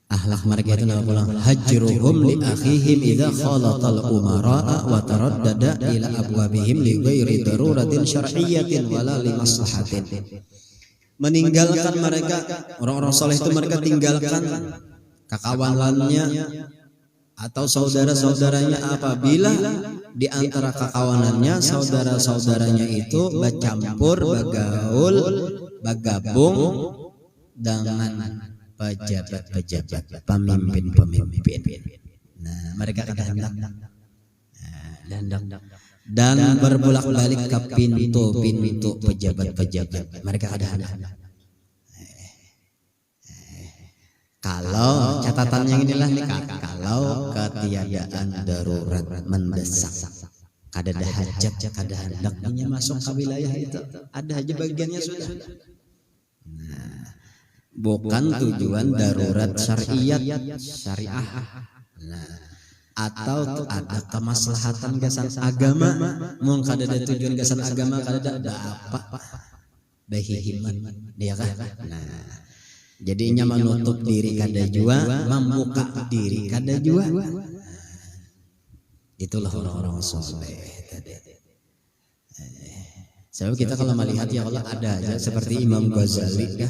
Akhlak mereka itu nama pulang hajruhum li akhihim idza khalatal umara wa taraddada ila abwabihim li ghairi daruratin syar'iyyatin wala li maslahatin. Meninggalkan mereka, orang-orang soleh itu mereka tinggalkan kekawanannya atau saudara-saudaranya apabila di antara kekawanannya saudara-saudaranya itu bercampur, bergaul, bergabung dengan pejabat-pejabat, pemimpin-pemimpin. Nah, mereka akan hendak dan berbolak-balik ke pintu-pintu pejabat-pejabat. Mereka ada hendak. Kalau catatannya inilah nih, kalau ketiadaan darurat mendesak, kada ada hajat, kada hendaknya masuk ke wilayah itu, ada aja bagiannya sudah. Nah, bukan tujuan darurat syariat, syariah. Nah, atau ada kemaslahatan gasan agama, mung kada ada tujuan gasan agama, kada ada apa, bahihiman, dia kan. Nah, jadinya menutup diri kada jua, membuka diri kada jua. Itulah orang-orang soleh tadi. Sebab kita kalau melihat ya Allah ada aja seperti Imam Ghazali ya.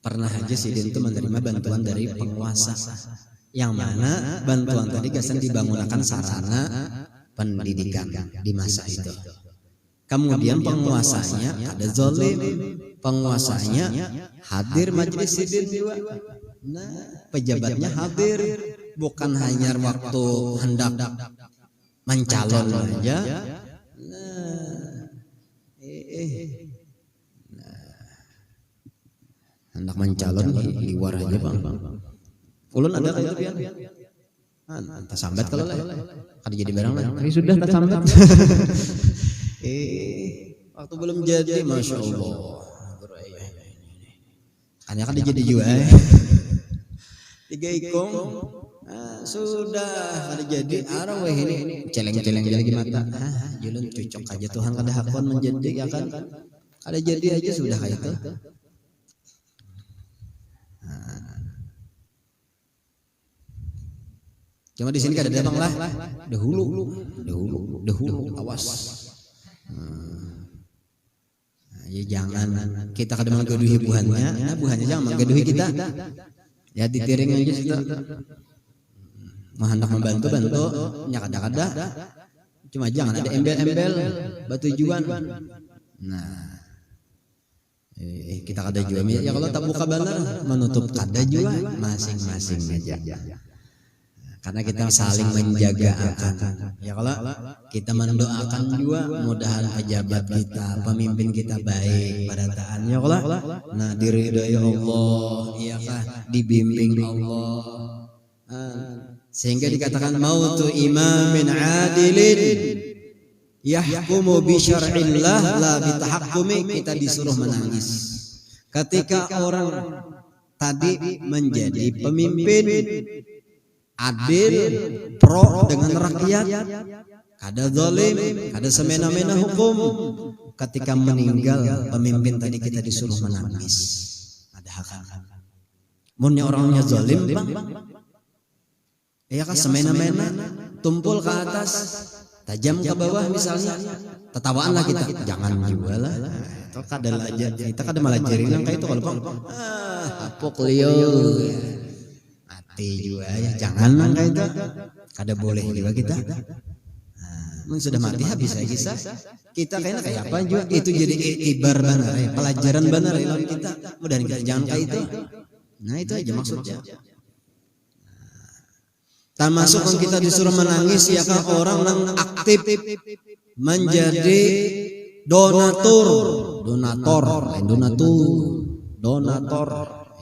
Pernah aja Sidin itu menerima bantuan dari penguasa. Yang mana bantuan tadi gasan dibangunkan sarana pendidikan di masa itu. Kemudian penguasanya ada zalim, penguasanya hadir majelis sidin juga. Nah, pejabatnya hadir, bukan hanya waktu hendak mencalon aja. Hendak mencalon di luar aja bang. Ulun ada kayak itu pian. Entah sambat kalau lah. Kada jadi barang lah. Ini sudah tak sambat. Waktu belum jadi, masya Allah. Hanya kan jadi juga. 3 ikong sudah kada jadi. Arang weh ini celeng-celeng lagi mata. Julun cocok aja Tuhan kada hakon menjadi ya kan. Kada jadi aja sudah kayak itu. Cuma di sini kada ada bang lah. Dahulu, awas. Ya jangan kita kada menggaduhi buhannya, nah buhannya jangan menggaduhi kita. Ya ditiring aja kita. Mau hendak membantu, nya kada. Cuma jangan ada embel-embel batujuan. Nah, kita kada jua ya kalau tak buka benar menutup kada jua masing-masing aja. Karena kita saling menjaga akan. Ya kalau kita mendoakan juga mudahan pejabat kita, pemimpin kita baik pada taatnya kalau. Nah, diridhoi Allah, iya kah? Dibimbing Allah. Sehingga dikatakan mautu imamin adilin yahkumu bi syar'illah la bi tahakkumi, kita disuruh menangis. Ketika orang tadi menjadi pemimpin adil, pro dengan rakyat, kada zalim, kada semena-mena hukum. Ketika meninggal pemimpin tadi kita disuruh menangis. Ada hak. Munnya orangnya zalim bang, iya kan semena-mena, tumpul ke atas, tajam ke bawah misalnya, tetawaanlah kita, jangan juga lah. Itu kada aja, kita kada malah jering kayak itu kalau bang, apok liyo. Juga ya jangan nangka itu kada boleh juga kita. Nah, sudah mati habis aja kita kayaknya kayak apa juga itu jadi iktibar benar ya, pelajaran benar ya kita. Mudah kita jangan kayak itu. Nah itu aja maksudnya. Termasuk kan kita disuruh menangis ya kan orang yang aktif menjadi donatur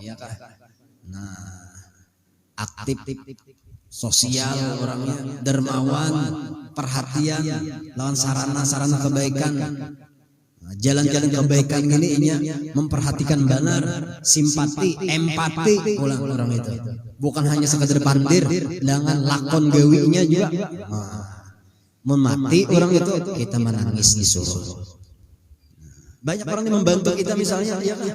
ya kan. Nah, aktif sosial orangnya, dermawan, perhatian lawan sarana-sarana kebaikan, jalan-jalan kebaikan ini memperhatikan benar, simpati, empati orang itu, bukan hanya sekadar pandir dengan lakon gawinya juga. Memati orang itu kita menangis disuruh. Banyak orang yang membantu kita misalnya ya kan.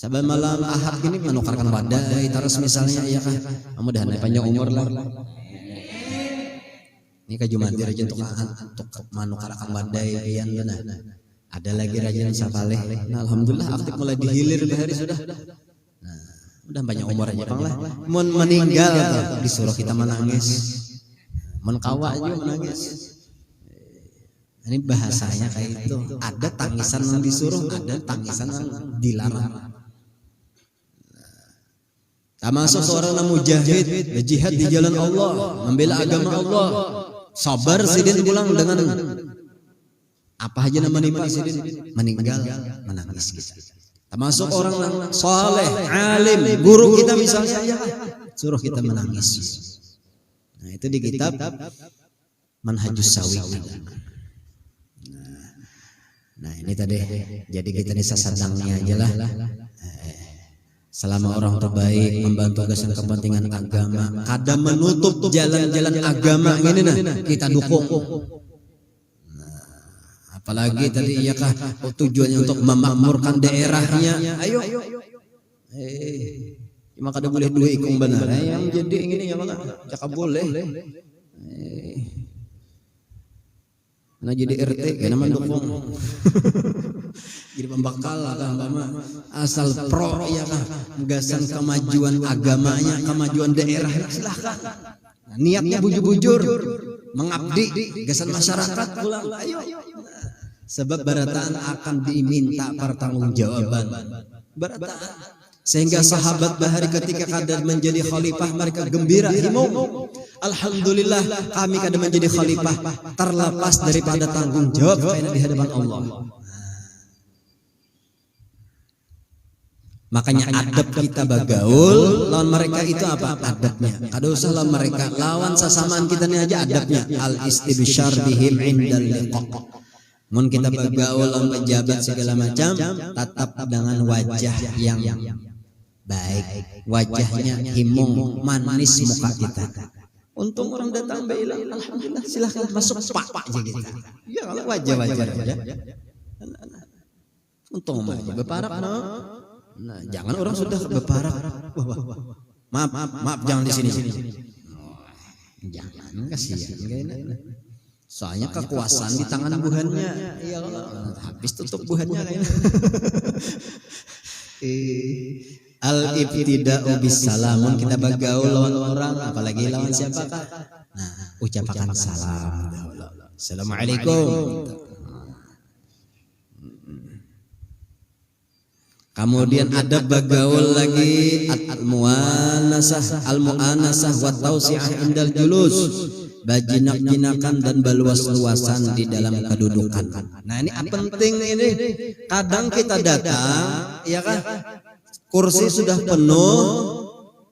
Saban malam Ahad gini menukarkan wadai terus misalnya iya kah. Mudah panjang umur lah. Ini kajumantir aja untuk menukarkan wadai pian benar. Ada lagi rajin sapaleh. Nah, alhamdulillah aktif mulai dihilir hari sudah. Nah, udah banyak umur aja Bang lah. Mun meninggal disuruh kita menangis. Mun kawa aja menangis. Ini bahasanya kayak itu. Ada tangisan yang disuruh, ada tangisan yang dilarang. Termasuk seorang mujahid, berjihad di jalan Allah, membela agama Allah. Sabar sidin pulang dengan apa aja nama menimpa sidin, meninggal menangis kita. Termasuk orang yang saleh, alim, guru kita misalnya suruh kita menangis. Nah, itu di kitab Manhajus Sawi. Nah, ini tadi. Jadi kita ini sasadangnya aja lah. Selama orang terbaik membantu tugas kepentingan agama, kadang menutup jalan-jalan agama ini kita dukung. Nah, apalagi tadi ya kah tujuannya untuk memakmurkan daerahnya. Ayo. Cuma kada boleh dua ikung benar. Yang jadi ini ya maka cakap boleh. Nah jadi RT kena mendukung. Jadi pembakal kan asal pro ya kan gasan kemajuan agamanya, kemajuan daerah silahkan. Nah, niatnya bujur-bujur mengabdi gasan masyarakat pulang ayo. Sebab barataan akan diminta pertanggungjawaban. Barataan sehingga sahabat Bahari ketika kadar menjadi khalifah mereka gembira himau. Alhamdulillah kami kadar menjadi khalifah terlepas daripada tanggung jawab di hadapan Allah. Makanya adab kita bagaul lawan mereka itu apa? Adabnya. Kada usah lawan mereka, lawan sasamaan kita ini aja adabnya. Al istibsyar bihim indal liqa. Mun kita bagaul lawan pejabat segala macam, tetap dengan wajah yang baik, wajahnya himung, manis muka kita. Untung orang datang bilang, alhamdulillah silahkan masuk pak aja kita. Ya kalau wajah-wajah aja. Untung aja beparak no. Nah, jangan orang sudah beparak. Maaf, jangan di sini. Jangan kasihan kayaknya. Soalnya kekuasaan di tangan buhannya. Iya habis tutup buhannya kayaknya. Al-ibtida'u bis-salamun kita bagaul lawan orang apalagi lawan siapakah? Nah, ucapkan salam. Assalamualaikum. Kemudian ada bagaul lagi al-mu'anasah wa tausi'ah indal julus. Bajinak-jinakan dan baluas-luasan di dalam kedudukan. Nah, ini penting ini. Kadang kita datang, ya kan? Kursi sudah penuh.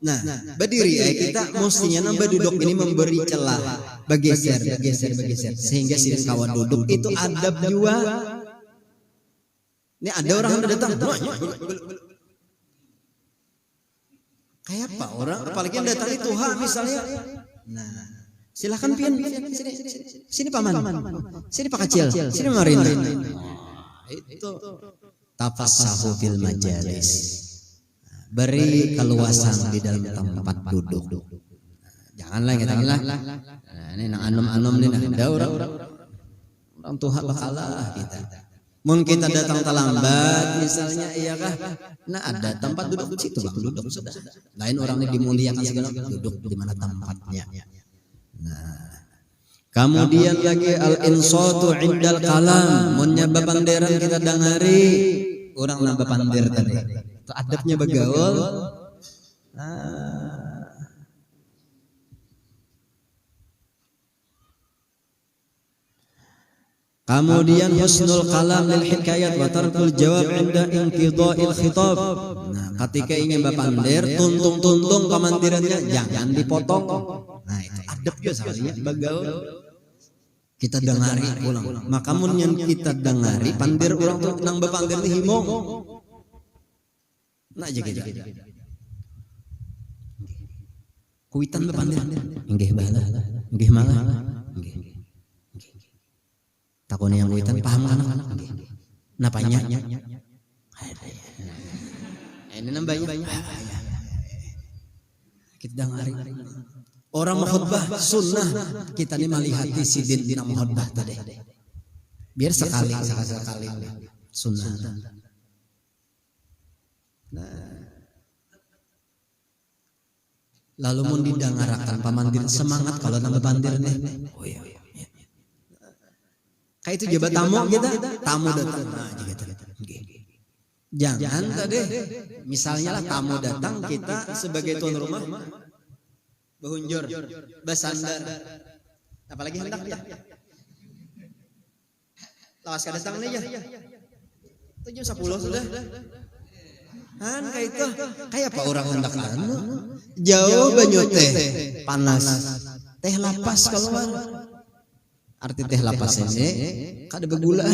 Nah, berdiri kita mestinya nambah duduk ini memberi celah, bergeser sehingga si kawan duduk itu adab juga. Ini ada orang yang datang, kayak apa orang? Apalagi yang datang itu misalnya. Nah, silakan pian sini paman, sini pak kecil, sini marin. Itu tafassahu fil majalis. Beri keluasan di dalam tempat duduk. Janganlah. Nah, ini nang anom nih ada orang Tuhan bakalah kita. Mungkin kita datang terlambat misalnya iya kah? Nah ada tempat duduk di situ bang duduk sudah. Lain orang ini dimuliakan segala duduk di mana tempatnya. Nah kemudian lagi al-insatu indal kalam. Munnya bapanderan kita dengari orang nambah pandir tadi. Itu adabnya bagaul. Kemudian husnul kalam lil hikayat wa tarkul jawab inda inqidha'il khitab. Nah, ketika ingin bapandir, tuntung pemandirannya jangan dipotong. Nah, itu adab juga sekalinya bagaul. Kita dengari ulang. Maka mun yang kita dengari pandir orang tuh nang bapandir ni himong. Nah, jaga. Kuitan bapandir. Nggih bala. Nggih malah. Nggih. Takutnya yang kuitan paham kan? Napanya? ini nambahnya. Kita ngari. Orang khutbah sunnah kita nih malihati sidin dina khutbah tadi. Biar sekali sunnah. Lalu mun didangarakan pamandir semangat kalau nambah bandir nih. Oh iya. Kayak itu jabat tamu kita, tamu datang. Nah, jangan tadi, misalnya lah tamu datang kita sebagai tuan rumah bahunjur, basandar, apalagi hendak ya. Lawas ka datang nih ya. 7.10 sudah. Han kayak itu, kayak apa orang hendak anu? Jauh banyu teh, panas, teh lapas keluar. Arti teh lapas ini kada begula.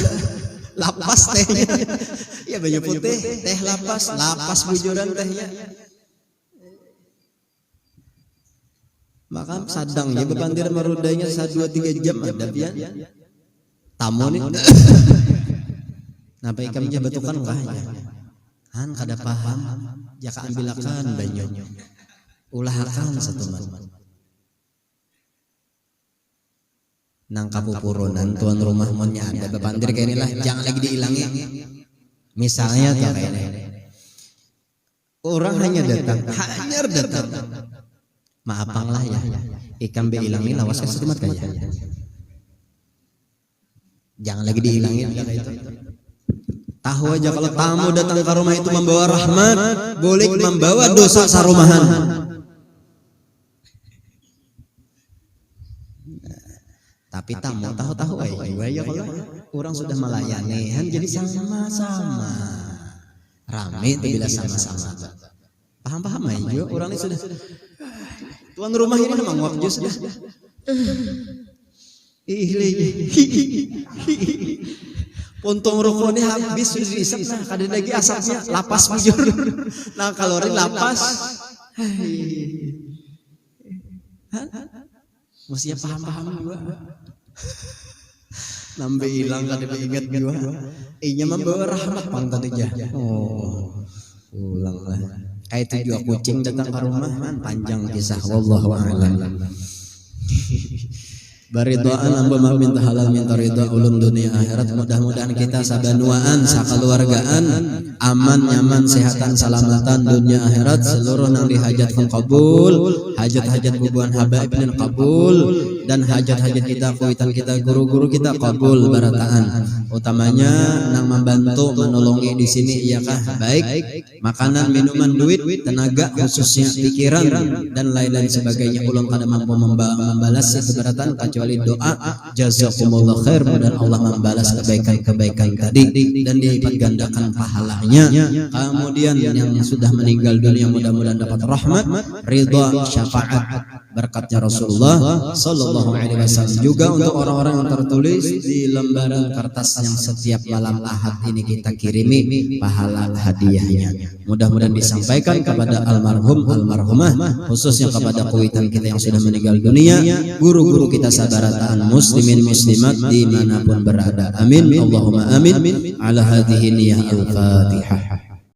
Lapas tehnya. Ya banyu putih, teh lapas bujuran tehnya. Maka sadang ya bebandir marudanya 2-3 jam ada pian. Tamu nih. Napa ikam jabatukan enggak ya? Han kada paham, jaka ambilakan banyu. Ulahakan satuman. Nang kapupurunan tuan rumah monnya ada bebandir kayak inilah, jangan lagi diilangi. Misalnya tuh kayak ini. Orang hanya datang. Maafang lah ya. Ikan be ilangi lawas ke setumat kaya. Jangan lagi diilangin itu. Tahu aja kalau tamu datang ke rumah itu membawa rahmat, boleh membawa dosa sarumahan. Tapi tamu tahu-tahu ya kalau orang sudah melayani, jadi sama-sama. Rame itu bila sama-sama. Paham-paham aja orang ini sudah. Tuan rumah ini memang waktu sudah. Pontong rokok ini habis sudah diisap, nah kada lagi asapnya lapas bujur. Nah kalori lapas. Mesti paham-paham juga. Nambe hilang kada ingat juga. Inya membawa rahmat pang tadi jah. Oh. Ulang lah. Kayak itu juga kucing datang ke rumah, panjang kisah wallahu a'lam. Baridwaan amba mah minta halal minta ridha ulun dunia akhirat. Mudah-mudahan kita sabanuaan sakeluargaan aman nyaman sehatan salamatan dunia akhirat seluruh nang dihajatkan kabul, hajat-hajat bubuhan habaib dan kabul, dan hajat-hajat kita kuitan kita guru-guru kita kabul barataan. Utamanya nang membantu menolongi di sini iyakah baik makanan, minuman, duit, tenaga khususnya pikiran dan lain-lain sebagainya. Ulun kada mampu membalas keberatan kecuali doa jazakumullah khair, dan Allah membalas kebaikan-kebaikan tadi dan dilipat gandakan pahalanya. Kemudian yang sudah meninggal dunia mudah-mudahan dapat rahmat, ridha, syafaat berkatnya Rasulullah sallallahu alaihi wasallam. Juga untuk orang-orang yang tertulis di lembaran kertas yang setiap malam Ahad ini kita kirimi pahala hadiahnya. Mudah-mudahan disampaikan kepada almarhum almarhumah, khususnya kepada kuitan kita yang sudah meninggal dunia, guru-guru kita sabarataan muslimin muslimat dimanapun berada. Amin Allahumma amin. Ala hadhihi niyah al-Fatihah.